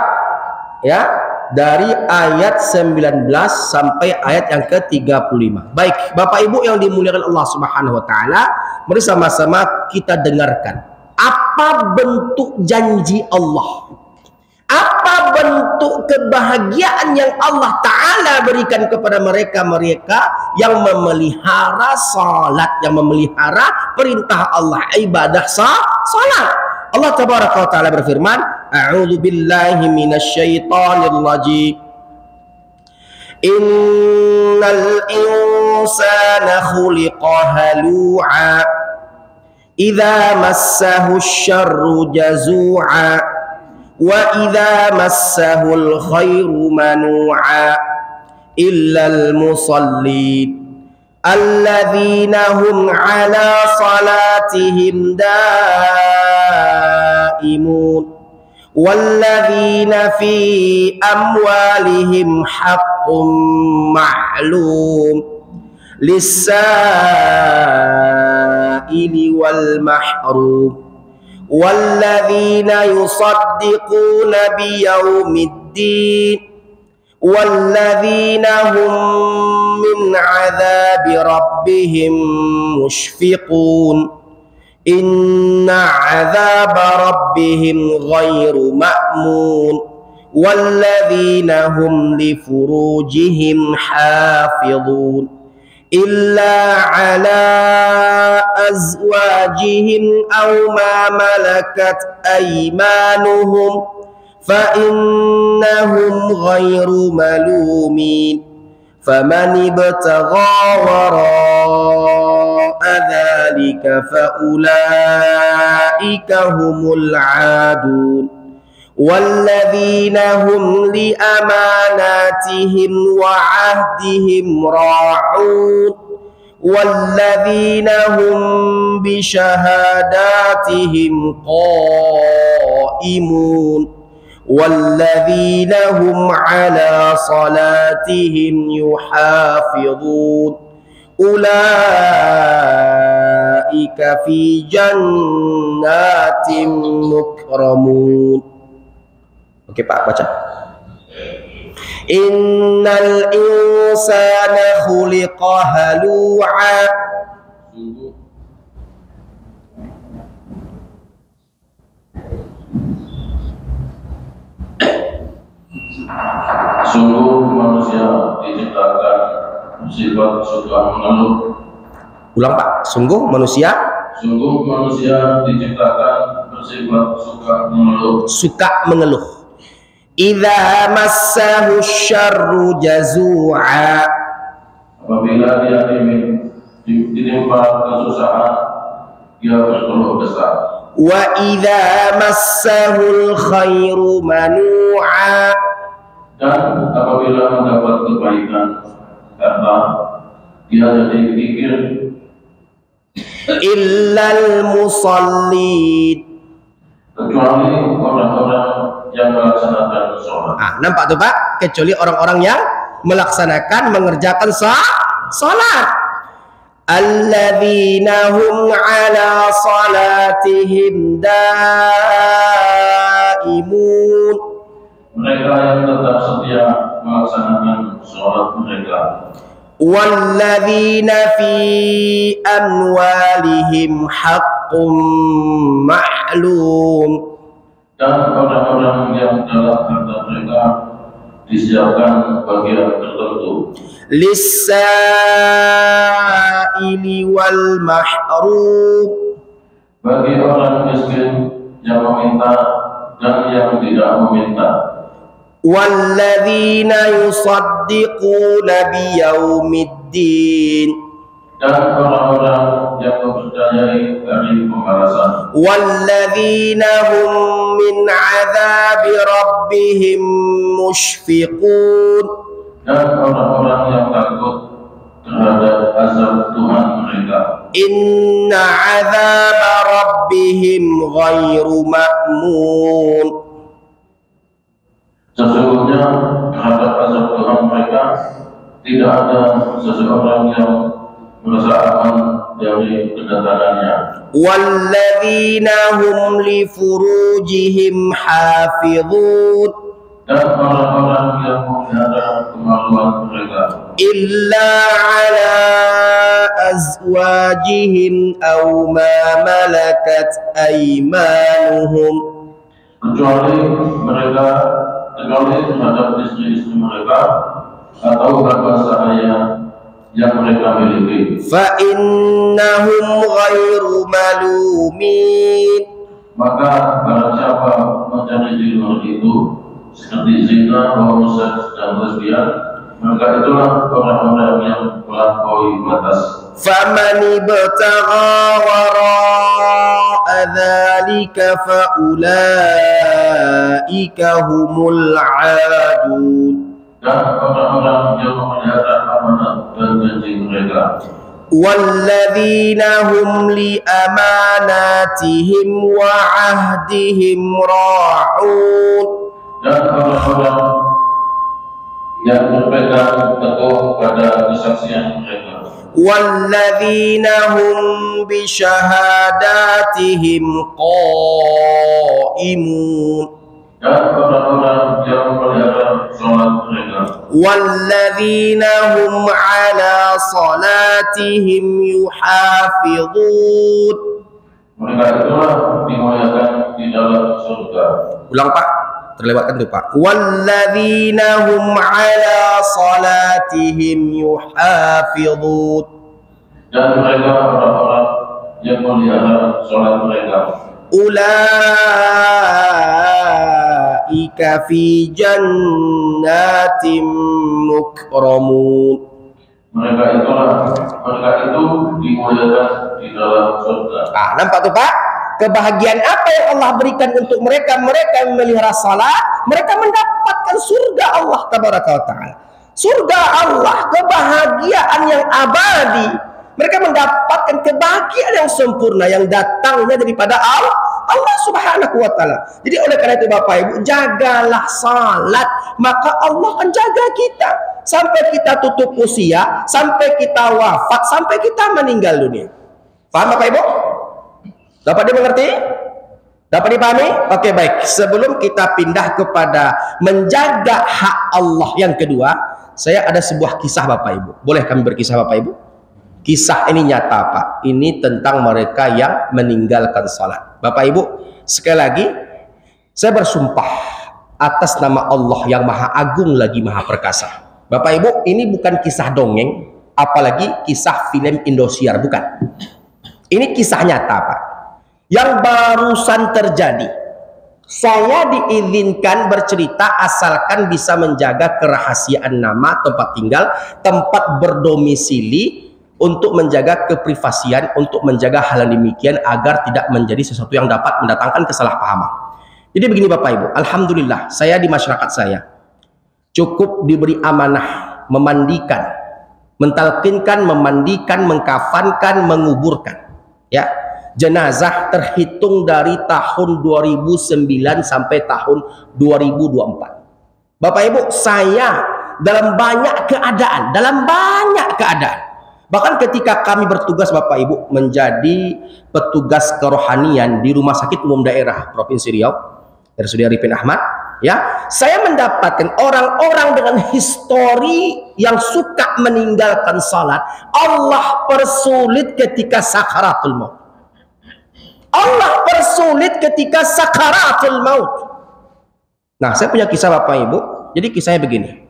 ya, dari ayat 19 sampai ayat yang ke-35. Baik, Bapak Ibu yang dimuliakan Allah Subhanahu wa taala, mari sama-sama kita dengarkan apa bentuk janji Allah. Apa bentuk kebahagiaan yang Allah Ta'ala berikan kepada mereka yang memelihara salat, yang memelihara perintah Allah, ibadah salat. Allah Tabaraka wa Ta'ala berfirman, A'udzu billahi minasy syaithanir rajim. Innal insana khuliqa halu'a idza massahu asy-syarru jazu'a wa idza massahul khairu manu'a illal musallin alladzina hum ala salatihim daimun walladzina fi amwalihim haqqun ma'lum lis-sa'ili wal mahrum والذين يصدقون بيوم الدين والذين هم من عذاب ربهم مشفقون إن عذاب ربهم غير مأمون والذين هم لفروجهم حافظون إلا على أزواجهم أو ما ملكت أيمانهم فإنهم غير ملومين فمن ابتغى وراء ذلك فأولئك هم العادون والذين هم لأماناتهم وعهدهم راعون والذين هم بشهاداتهم قائمون والذين هم على صلاتهم يحافظون أولئك في جنات مكرمون. Oke Pak, baca. Innal insana khuliqa halu'a. Sungguh manusia diciptakan bersifat suka mengeluh. Ulang Pak, sungguh manusia diciptakan bersifat suka mengeluh. Suka mengeluh. Idza massahu syarru jazua. Apabila dia ditimpa kesusahan, dia berkeluh kesah. Wa idza massahul khairu manu'a. Dan apabila mendapat kebaikan, karena dia jadi pikir. Illal musallin. Kecuali orang-orang yang melaksanakan sholat. Nampak tuh Pak? Kecuali orang-orang yang melaksanakan, mengerjakan salat. Alladzina hum ala salatihim daimun. Mereka yang tetap setia melaksanakan sholat mereka. Walladzina fi amwalihim haqqum ma'lum. Dan orang-orang yang dalam harta mereka disiapkan bagian tertentu. Lis-sa'ili wal mahrum. Bagi orang miskin yang meminta dan yang tidak meminta. Walladzina yusaddiquna biyaumiddin. Dan orang-orang yang mempercayai hari pembalasan. Walladzina hum min 'adzabi rabbihim mushfiqun. Dan orang-orang yang takut terhadap azab Tuhan mereka. Inna 'adzaba rabbihim ghairu ma'mun. Sesungguhnya terhadap azab Tuhan mereka tidak ada seseorang yang merasa aman dari kedatangannya. Walladzina hum li furujihim hafizun. Dan orang-orang yang memelihara kemaluan mereka. Illa ala azwajihim aw ma malakat aymanuhum. Kecuali terhadap istri-istri mereka atau harta sahaya yang mereka miliki. Fa innahum ghairu malumin. Maka barang siapa mencari di luar itu seperti zina, homoseks dan lesbian, maka itulah orang-orang yang melampaui batas. Faman ibtagha wara'a dzalika fa ulaika humul 'adun. Dan orang-orang yang memelihara amanat dan janji mereka. Walladzina hum li amanatihim wa 'ahdihim ra'un. Dan orang-orang yang berpegang teguh pada kesaksian mereka. Walladzina hum bi syahadatihim qaimun. Dan orang-orang yang memelihara salat mereka. Walladzina hum ala salatihim yuhafizun. Mereka itulah dimuliakan di dalam surga. Ulang Pak, terlewatkan tuh Pak. Walladzina hum ala salatihim yuhafizun. Dan mereka orang-orang yang memelihara salat mereka. Ulaika fi jannatin mukramun. Mereka itu dimuliakan di dalam surga. Nampak tuh Pak? Kebahagiaan apa yang Allah berikan untuk mereka? Mereka yang memelihara salat, mereka mendapatkan surga Allah tabaraka wa taala. Surga Allah, kebahagiaan yang abadi. Mereka mendapatkan kebahagiaan yang sempurna yang datangnya daripada Allah Subhanahu wa taala. Jadi oleh karena itu Bapak Ibu, jagalah salat, maka Allah akan jaga kita sampai kita tutup usia, sampai kita wafat, sampai kita meninggal dunia. Paham Bapak Ibu? Dapat dimengerti? Dapat dipahami? Oke, baik. Sebelum kita pindah kepada menjaga hak Allah yang kedua, saya ada sebuah kisah Bapak Ibu. Boleh kami berkisah Bapak Ibu? Kisah ini nyata Pak. Ini tentang mereka yang meninggalkan salat. Bapak Ibu, sekali lagi saya bersumpah atas nama Allah yang Maha Agung lagi Maha Perkasa. Bapak Ibu, ini bukan kisah dongeng, apalagi kisah film Indosiar, bukan. Ini kisah nyata, Pak, yang barusan terjadi. Saya diizinkan bercerita asalkan bisa menjaga kerahasiaan nama, tempat tinggal, tempat berdomisili, untuk menjaga keprivasian, untuk menjaga hal yang demikian agar tidak menjadi sesuatu yang dapat mendatangkan kesalahpahaman. Jadi begini Bapak Ibu, alhamdulillah saya di masyarakat saya cukup diberi amanah memandikan, mentalkinkan, memandikan, mengkafankan, menguburkan, ya. Jenazah terhitung dari tahun 2009 sampai tahun 2024. Bapak Ibu, saya dalam banyak keadaan, bahkan ketika kami bertugas Bapak Ibu menjadi petugas kerohanian di Rumah Sakit Umum Daerah Provinsi Riau, RSUD Arifin Ahmad, ya, saya mendapatkan orang-orang dengan histori yang suka meninggalkan salat. Allah persulit ketika sakaratul maut. Allah persulit ketika sakaratul maut. Nah, saya punya kisah Bapak Ibu. Jadi kisahnya begini.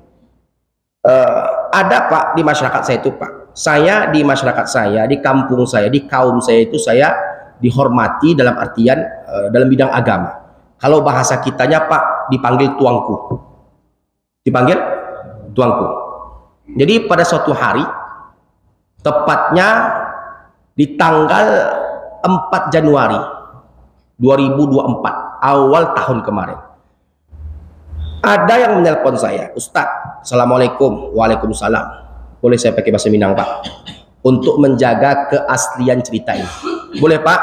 Ada Pak di masyarakat saya itu Pak. Saya di masyarakat saya, di kampung saya, di kaum saya itu saya dihormati dalam artian dalam bidang agama. Kalau bahasa kitanya Pak dipanggil tuangku. Dipanggil tuangku. Jadi pada suatu hari, tepatnya di tanggal 4 Januari 2024, awal tahun kemarin, ada yang menelpon saya, Ustadz, Assalamualaikum. Waalaikumsalam. Boleh saya pakai bahasa Minang Pak, untuk menjaga keaslian cerita ini? Boleh Pak?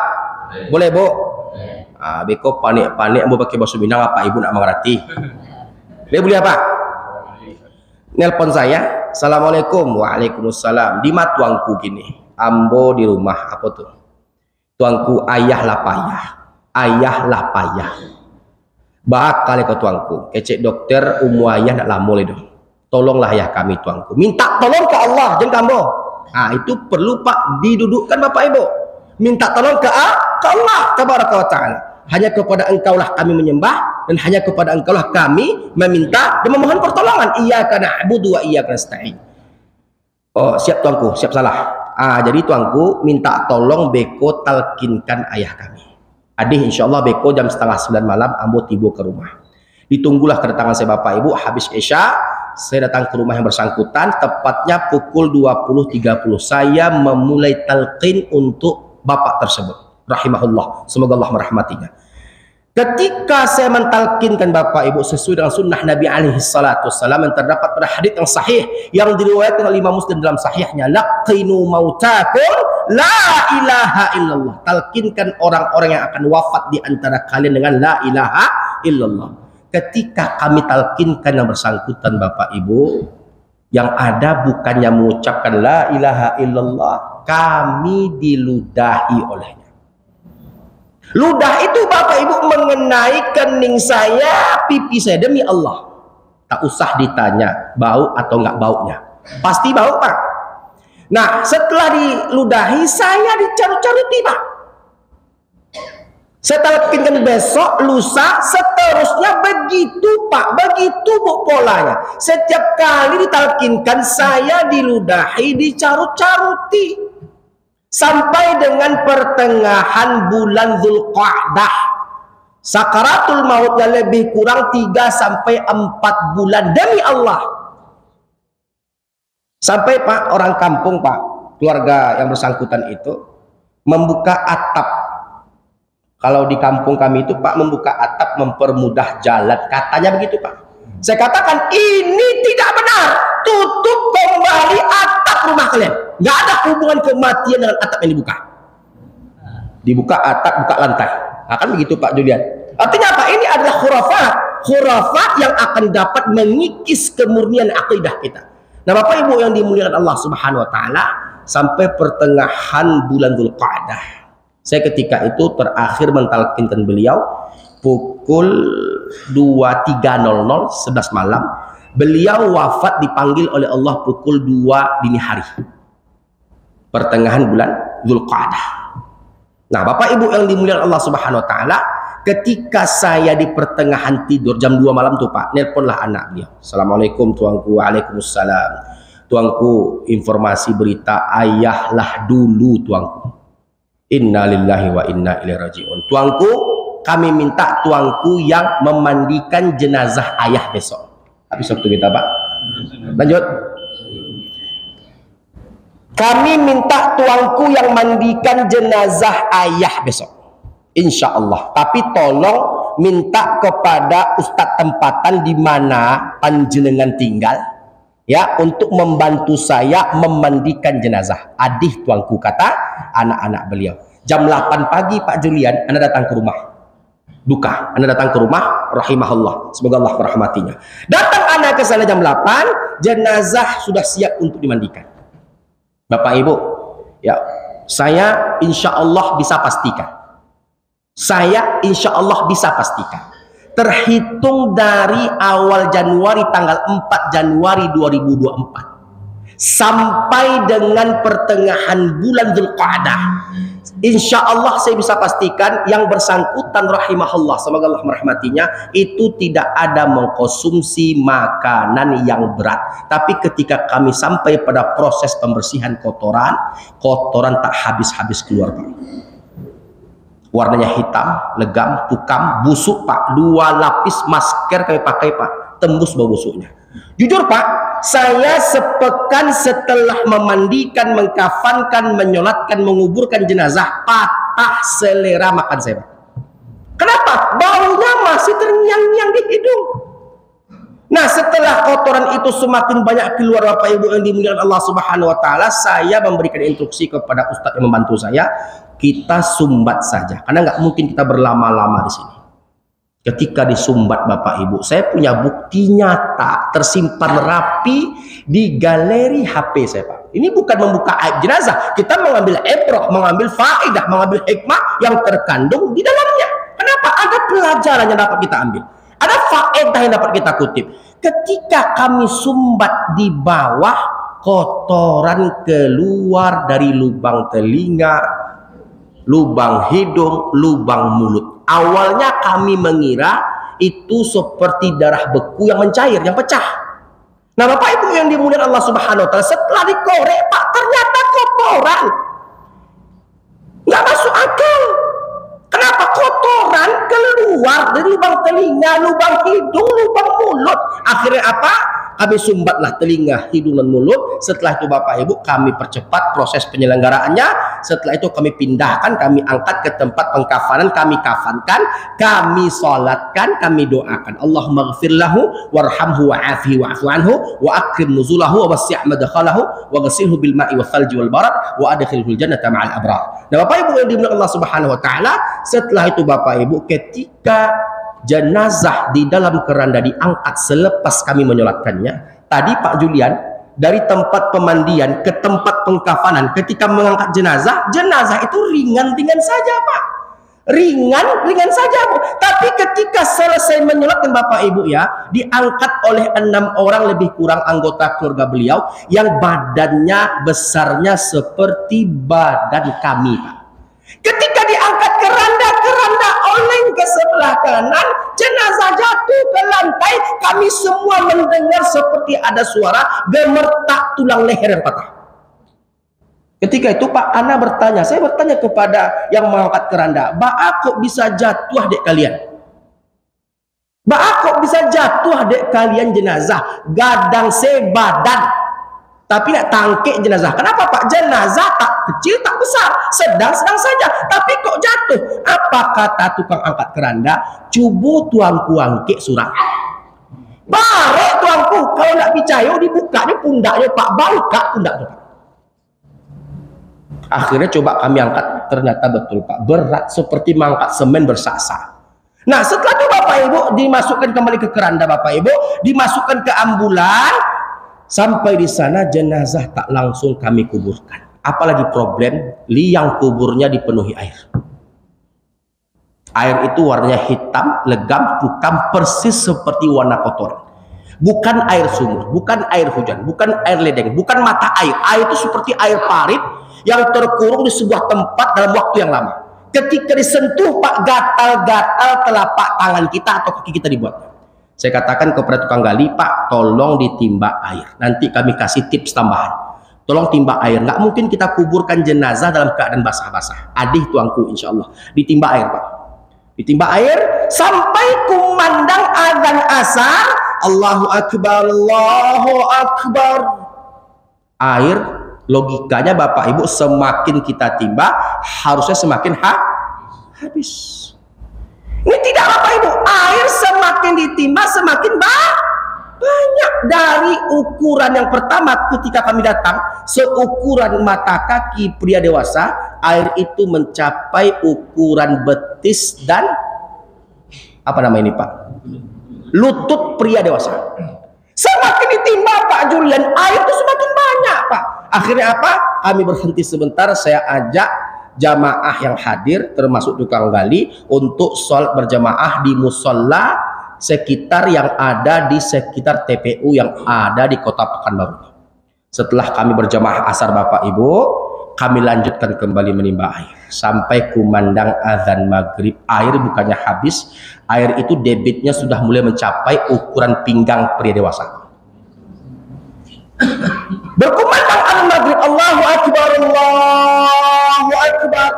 Boleh Bu? Beko panik-panik mau pakai bahasa Minang, apa Ibu nak mengerti? Dia boleh Pak? Nelpon saya, Assalamualaikum. Waalaikumsalam. Di matuangku gini, ambo di rumah, apa tuh? Tuangku ayah lah payah, bakal ke tuangku, kecek dokter ayah nak lamo le dong, tolonglah ya kami tuangku, minta tolong ke Allah, jangan kamu. Nah itu perlu Pak didudukkan Bapak Ibu, minta tolong ke Allah tabaraka wa ta'ala. Hanya kepada engkaulah kami menyembah, dan hanya kepada engkaulah kami meminta dan memohon pertolongan. Iyyaka na'budu wa iyyaka nasta'in. Oh siap tuangku, siap salah. Jadi tuangku minta tolong beko talkinkan ayah kami. Adih insyaallah beko jam 8:30 malam ambo tiba ke rumah. Ditunggulah kedatangan saya Bapak Ibu. Habis Isya saya datang ke rumah yang bersangkutan, tepatnya pukul 20.30 saya memulai talqin untuk bapak tersebut, rahimahullah, semoga Allah merahmatinya. Ketika saya mentalkinkan Bapak Ibu sesuai dengan sunnah Nabi alaihi salatu wassalam yang terdapat pada hadits yang sahih yang diriwayatkan oleh Imam Muslim dalam sahihnya, laqinu mautakum la ilaha illallah. Talkinkan orang-orang yang akan wafat di antara kalian dengan la ilaha illallah. Ketika kami talkinkan yang bersangkutan Bapak Ibu, yang ada bukannya mengucapkan la ilaha illallah, kami diludahi olehnya. Ludah itu Bapak Ibu mengenai kening saya, pipi saya, demi Allah. Tak usah ditanya bau atau enggak baunya, pasti bau Pak. Nah setelah diludahi saya dicarut-caruti Pak. Saya talkinkan besok, lusa, seterusnya begitu Pak, begitu Bu polanya. Setiap kali ditalkinkan saya diludahi, dicarut-caruti. Sampai dengan pertengahan bulan Dzulqa'dah, sakaratul mautnya lebih kurang 3-4 bulan, demi Allah. Sampai Pak, orang kampung Pak, keluarga yang bersangkutan itu membuka atap. Kalau di kampung kami itu Pak, membuka atap mempermudah jalan, katanya begitu Pak. Saya katakan ini tidak benar, tutup kembali atap rumah kalian. Nggak ada hubungan kematian dengan atap yang dibuka. Dibuka atap, buka lantai. Akan begitu Pak Julian. Artinya apa? Ini adalah khurafat yang akan dapat mengikis kemurnian akidah kita. Nah Bapak Ibu yang dimuliakan Allah Subhanahu Wa Taala, sampai pertengahan bulan Dzulqa'dah, saya ketika itu terakhir mentalkinkan beliau pukul 23.00 11 malam. Beliau wafat dipanggil oleh Allah pukul 2 dini hari, pertengahan bulan Dzulqa'dah. Nah Bapak Ibu yang dimuliakan Allah Subhanahu Wa Taala, ketika saya di pertengahan tidur jam 2 malam tuh Pak, nelponlah anak beliau. Assalamualaikum tuanku. Waalaikumsalam. Tuanku, informasi berita ayahlah dulu tuanku. Inna lillahi wa inna ilaihi raji'un. Tuanku, kami minta tuanku yang memandikan jenazah ayah besok. Habis waktu kita Pak. Lanjut. Kami minta tuanku yang mandikan jenazah ayah besok. Insya Allah. Tapi tolong minta kepada ustadz tempatan di mana panjenengan tinggal, ya, untuk membantu saya memandikan jenazah. Adih tuanku, kata anak-anak beliau. Jam 8 pagi Pak Julian, Anda datang ke rumah. Duka, Anda datang ke rumah, rahimahullah. Semoga Allah merahmatinya. Datang anak ke sana jam 8, jenazah sudah siap untuk dimandikan. Bapak Ibu, ya, saya insya Allah bisa pastikan. Saya insya Allah bisa pastikan. Terhitung dari awal Januari tanggal 4 Januari 2024 sampai dengan pertengahan bulan Dzulqa'dah, insya Allah saya bisa pastikan yang bersangkutan rahimahullah, semoga Allah merahmatinya, itu tidak ada mengkonsumsi makanan yang berat. Tapi ketika kami sampai pada proses pembersihan kotoran, kotoran tak habis-habis keluar Pak. Warnanya hitam, legam, pukam, busuk Pak. 2 lapis masker kami pakai Pak, tembus bau busuknya. Jujur Pak, saya sepekan setelah memandikan, mengkafankan, menyolatkan, menguburkan jenazah, patah selera makan saya Pak. Kenapa? Baunya masih terngiang-ngiang di hidung. Nah, setelah kotoran itu semakin banyak keluar Bapak Ibu yang dimuliakan Allah Subhanahu wa taala, saya memberikan instruksi kepada ustadz yang membantu saya, kita sumbat saja. Karena nggak mungkin kita berlama-lama di sini. Ketika disumbat Bapak Ibu, saya punya bukti nyata tersimpan rapi di galeri HP saya Pak. Ini bukan membuka aib jenazah, kita mengambil ibrah, mengambil faedah, mengambil hikmah yang terkandung di dalamnya. Kenapa? Ada pelajaran yang dapat kita ambil. Ada faedah yang dapat kita kutip. Ketika kami sumbat di bawah, kotoran keluar dari lubang telinga, lubang hidung, lubang mulut. Awalnya kami mengira itu seperti darah beku yang mencair, yang pecah. Nah Bapak Ibu yang dimuliakan Allah Subhanahu wa taala, setelah dikorek Pak, ternyata kotoran. Nggak masuk akal. Kenapa kotoran keluar dari lubang telinga, lubang hidung, lubang mulut? Akhirnya apa? Kami sumbatlah telinga, hidung, dan mulut. Setelah itu Bapak Ibu, kami percepat proses penyelenggaraannya. Setelah itu kami pindahkan, kami angkat ke tempat pengkafanan, kami kafankan, kami sholatkan, kami doakan. Allahumma ghafirlahu, warhamhu, wa'afihi, wa'afu anhu, wa akrim nuzulahu, wa wasi' madkhalahu, wa ghasilhu bil ma'i wa thalji wal barad, wa adkhilhul jannata ma'al abrar. Nah Bapak Ibu yang dimuliakan Allah Subhanahu wa taala, setelah itu Bapak Ibu, ketika jenazah di dalam keranda diangkat selepas kami menyolatkannya, tadi Pak Julian dari tempat pemandian ke tempat pengkafanan, ketika mengangkat jenazah, jenazah itu ringan-ringan saja Pak, ringan saja Bu. Tapi ketika selesai menyolatkan Bapak Ibu ya, diangkat oleh 6 orang lebih kurang anggota keluarga beliau yang badannya besarnya seperti badan kami Pak. Ketika diangkat keranda oleng ke sebelah kanan, jenazah jatuh ke lantai, kami semua mendengar seperti ada suara gemertak tulang leher yang patah. Ketika itu Pak Ana bertanya, saya bertanya kepada yang mengangkat keranda, "Baak kok bisa jatuh adik kalian? Baak kok bisa jatuh adik kalian jenazah? Gadang sebadan. Tapi nak tangkik jenazah. Kenapa Pak? Jenazah tak kecil, tak besar, sedang-sedang saja. Tapi kok jatuh? Apa kata tukang angkat keranda? Cubu tuangku angkik surang. Barek tuangku. Kalau nak percaya dibuka ni pundaknya Pak. Bangkak pundaknya Pak. Akhirnya coba kami angkat. Ternyata betul Pak. Berat seperti mengangkat semen bersaksa. Nah setelah itu Bapak Ibu dimasukkan kembali ke keranda Bapak Ibu. Dimasukkan ke ambulan. Sampai di sana jenazah tak langsung kami kuburkan. Apalagi problem, liang kuburnya dipenuhi air. Air itu warnanya hitam, legam, pukam, persis seperti warna kotoran. Bukan air sumur, bukan air hujan, bukan air ledeng, bukan mata air. Air itu seperti air parit yang terkurung di sebuah tempat dalam waktu yang lama. ketika disentuh Pak, gatal-gatal telapak tangan kita atau kaki kita dibuat. Saya katakan kepada tukang gali, Pak, tolong ditimba air. Nanti kami kasih tips tambahan. Tolong timba air. Nggak mungkin kita kuburkan jenazah dalam keadaan basah-basah. Adih tuangku, insya Allah. Ditimba air, Pak. Ditimba air sampai kumandang azan asar. Allahu Akbar, Allahu Akbar. Air, logikanya Bapak Ibu, semakin kita timba, harusnya semakin habis. Ini tidak Bapak Ibu, air semakin ditimba semakin banyak. Dari ukuran yang pertama ketika kami datang, seukuran mata kaki pria dewasa, air itu mencapai ukuran betis dan apa nama ini Pak? Lutut pria dewasa. Semakin ditimba Pak Julian, air itu semakin banyak Pak. Akhirnya apa? Kami berhenti sebentar, saya ajak jamaah yang hadir termasuk tukang gali untuk sholat berjamaah di musola sekitar yang ada di sekitar TPU yang ada di Kota Pekanbaru. Setelah kami berjamaah asar Bapak Ibu, kami lanjutkan kembali menimba air sampai kumandang azan maghrib. Air bukannya habis, air itu debitnya sudah mulai mencapai ukuran pinggang pria dewasa. Berkumandang azan maghrib, Allahu Akbar, Allahu Akbar,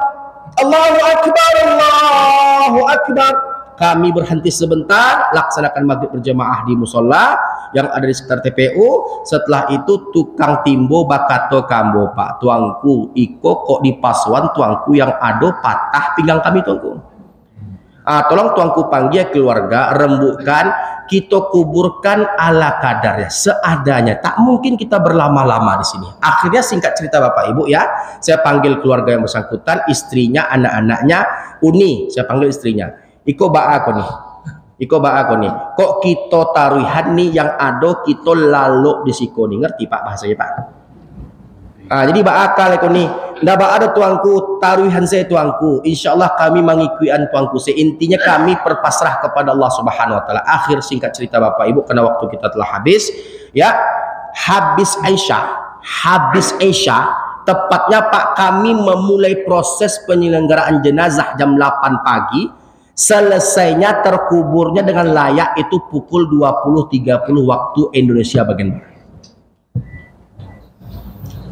Allahu Akbar, Allahu Akbar. Kami berhenti sebentar, laksanakan maghrib berjamaah di musola yang ada di sekitar TPU. Setelah itu tukang timbo bakato kambo, Pak tuangku iko kok di pasuan tuangku yang ado patah pinggang kami tuangku. Tolong tuangku panggil keluarga, rembukan, kita kuburkan ala kadarnya, seadanya. Tak mungkin kita berlama-lama di sini. Akhirnya singkat cerita Bapak Ibu ya, saya panggil keluarga yang bersangkutan, istrinya, anak-anaknya, Uni, saya panggil istrinya. Iko ba ako nih, iko ba ako nih. Kok kita taruhan nih yang ada kita lalu di siko nih, ngerti Pak bahasanya Pak? Jadi ba akal aku nih, ndak ba ada tuangku taruhan saya tuangku. Insya Allah kami mengikuti tuangku. Seintinya kami berpasrah kepada Allah Subhanahu Wa Taala. Akhir singkat cerita Bapak Ibu, karena waktu kita telah habis, ya habis Aisyah. Tepatnya Pak kami memulai proses penyelenggaraan jenazah jam 8 pagi. Selesainya terkuburnya dengan layak itu pukul 20.30 waktu Indonesia bagian barat.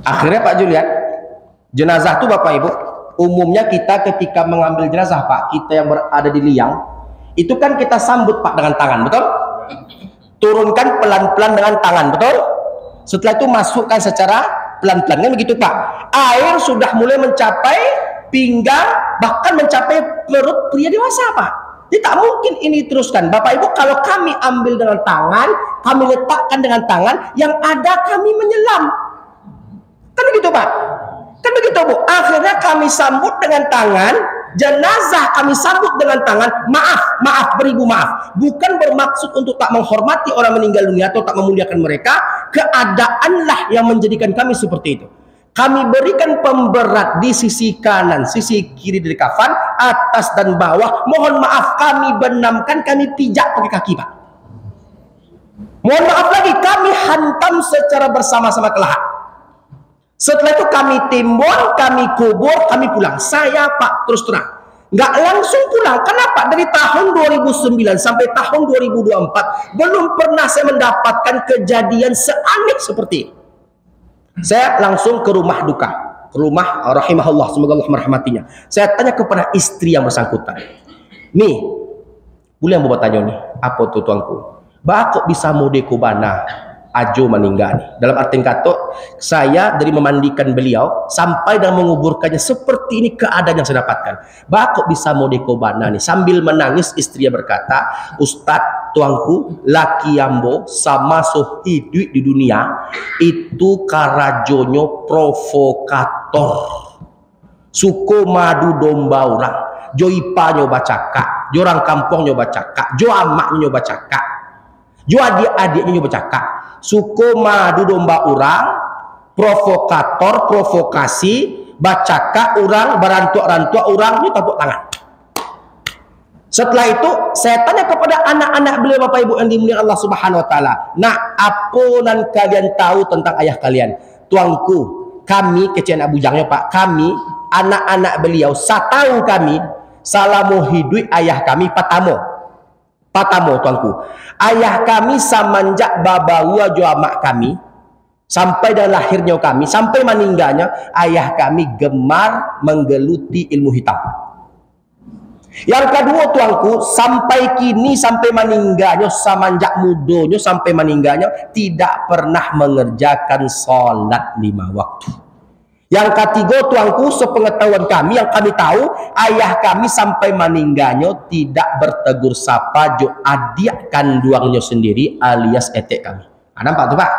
Akhirnya Pak Julian, jenazah itu Bapak Ibu, umumnya kita ketika mengambil jenazah Pak, kita yang berada di liang, itu kan kita sambut Pak dengan tangan, betul? Turunkan pelan-pelan dengan tangan, betul? Setelah itu masukkan secara pelan-pelan, kan begitu Pak? Air sudah mulai mencapai pinggang, bahkan mencapai perut pria dewasa Pak. Jadi tak mungkin ini teruskan Bapak Ibu. Kalau kami ambil dengan tangan, kami letakkan dengan tangan, yang ada kami menyelam, kan begitu Pak? Kan begitu Bu. Akhirnya kami sambut dengan tangan, jenazah kami sambut dengan tangan. Maaf, beribu maaf, bukan bermaksud untuk tak menghormati orang meninggal dunia atau tak memuliakan mereka. Keadaanlah yang menjadikan kami seperti itu. Kami berikan pemberat di sisi kanan, sisi kiri dari kafan, atas dan bawah. Mohon maaf, kami benamkan, kami pijak pakai kaki Pak. Mohon maaf lagi, kami hantam secara bersama-sama ke lahat. Setelah itu kami timbun, kami kubur, kami pulang. Saya Pak terus terang nggak langsung pulang. Kenapa? Dari tahun 2009 sampai tahun 2024 belum pernah saya mendapatkan kejadian seaneh seperti ini. Saya langsung ke rumah duka, ke rumah rahimahullah, semoga Allah merahmatinya. Saya tanya kepada istri yang bersangkutan, nih boleh yang bawa tanya nih, apa tuh tuanku, bah kok bisa modeko bana ajo meninggal nih. Dalam arti kata, saya dari memandikan beliau sampai dan menguburkannya seperti ini keadaan yang saya dapatkan. Bah kok bisa modeko bana nih. Sambil menangis istrinya berkata, Ustadz tuangku, laki yambo sama so hidup di dunia itu karajonyo provokator, suko madu domba orang, jo ipa nyoba cakak, jo orang kampung nyoba cakak, jo amak nyoba cakak, jo adik-adiknya nyoba cakak, suko madu domba orang, provokator, provokasi, bacaka orang, berantuk-rantuk orang, ini tepuk tangan. Setelah itu saya tanya kepada anak-anak beliau Bapak Ibu yang dimuliakan Allah Subhanahu Wa Taala. Nah, apa yang kalian tahu tentang ayah kalian? Tuangku, kami kecian Abu Jangnya Pak, kami anak-anak beliau satau kami salamu hidui ayah kami patamo tuanku. Ayah kami semenjak babawa amak kami sampai dan lahirnya kami sampai meninggalnya, ayah kami gemar menggeluti ilmu hitam. Yang kedua tuanku, sampai kini sampai meninggalnya, semenjak mudanya sampai meninggalnya tidak pernah mengerjakan salat 5 waktu. Yang ketiga tuanku, sepengetahuan kami yang kami tahu, ayah kami sampai meninggalnya tidak bertegur sapa jo adik kandungnya sendiri alias etek kami. Nampak tuh Pak?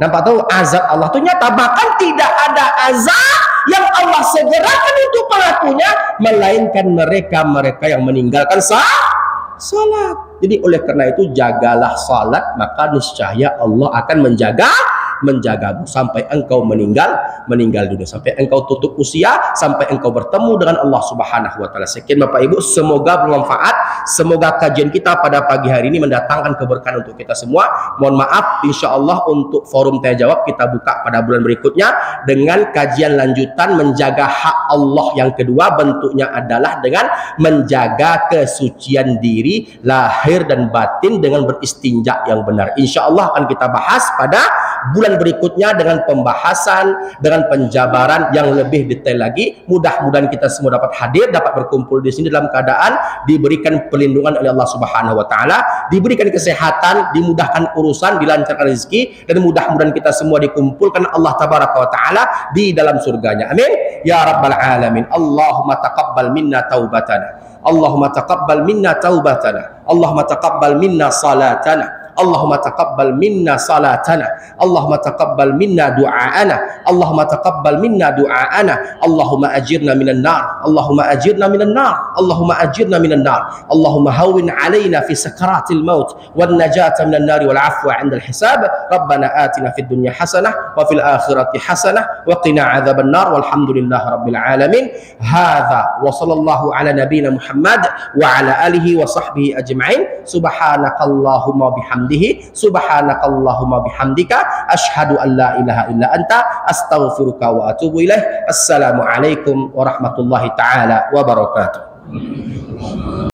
Nampak tuh azab Allah tuh nyata. Bahkan tidak ada azab yang Allah segerakan untuk pelakunya melainkan mereka-mereka yang meninggalkan salat. Jadi oleh karena itu jagalah salat, maka niscaya Allah akan menjagamu sampai engkau meninggal dunia, sampai engkau tutup usia, sampai engkau bertemu dengan Allah Subhanahu wa taala. Sekian Bapak Ibu, semoga bermanfaat. Semoga kajian kita pada pagi hari ini mendatangkan keberkahan untuk kita semua. Mohon maaf, insya Allah untuk forum tanya jawab kita buka pada bulan berikutnya dengan kajian lanjutan menjaga hak Allah yang kedua. Bentuknya adalah dengan menjaga kesucian diri lahir dan batin dengan beristinja yang benar. Insya Allah akan kita bahas pada bulan berikutnya dengan pembahasan, dengan penjabaran yang lebih detail lagi. Mudah-mudahan kita semua dapat hadir, dapat berkumpul di sini dalam keadaan diberikan perlindungan oleh Allah Subhanahu wa taala, diberikan kesehatan, dimudahkan urusan, dilancarkan rezeki, dan mudah-mudahan kita semua dikumpulkan Allah Tabaraka wa taala di dalam surganya. Amin ya rabbal alamin. Allahumma taqabbal minna taubatana. Allahumma taqabbal minna taubatana. Allahumma taqabbal minna salatana. Allahumma taqabbal minna salatana. Allahumma taqabbal minna du'aana. Allahumma taqabbal minna du'aana. Allahumma ajirna minan nar. Allahumma ajirna minan nar. Allahumma ajirna minan nar. Allahumma hawwin alaina fi sakaratil maut wan najata minan nar wal afwa 'inda al hisab. Rabbana atina fid dunya hasanah wa fil akhirati hasanah wa qina adzaban nar. Walhamdulillahi rabbil alamin. Hadza wa sallallahu ala nabiyyina Muhammad wa ala alihi wa sahbihi ajma'in. Subhanakallahumma bihamdika subhanakallahumma bihamdika asyhadu an la ilaha illa anta astaghfiruka wa atubu ilaih. Assalamualaikum warahmatullahi taala wabarakatuh.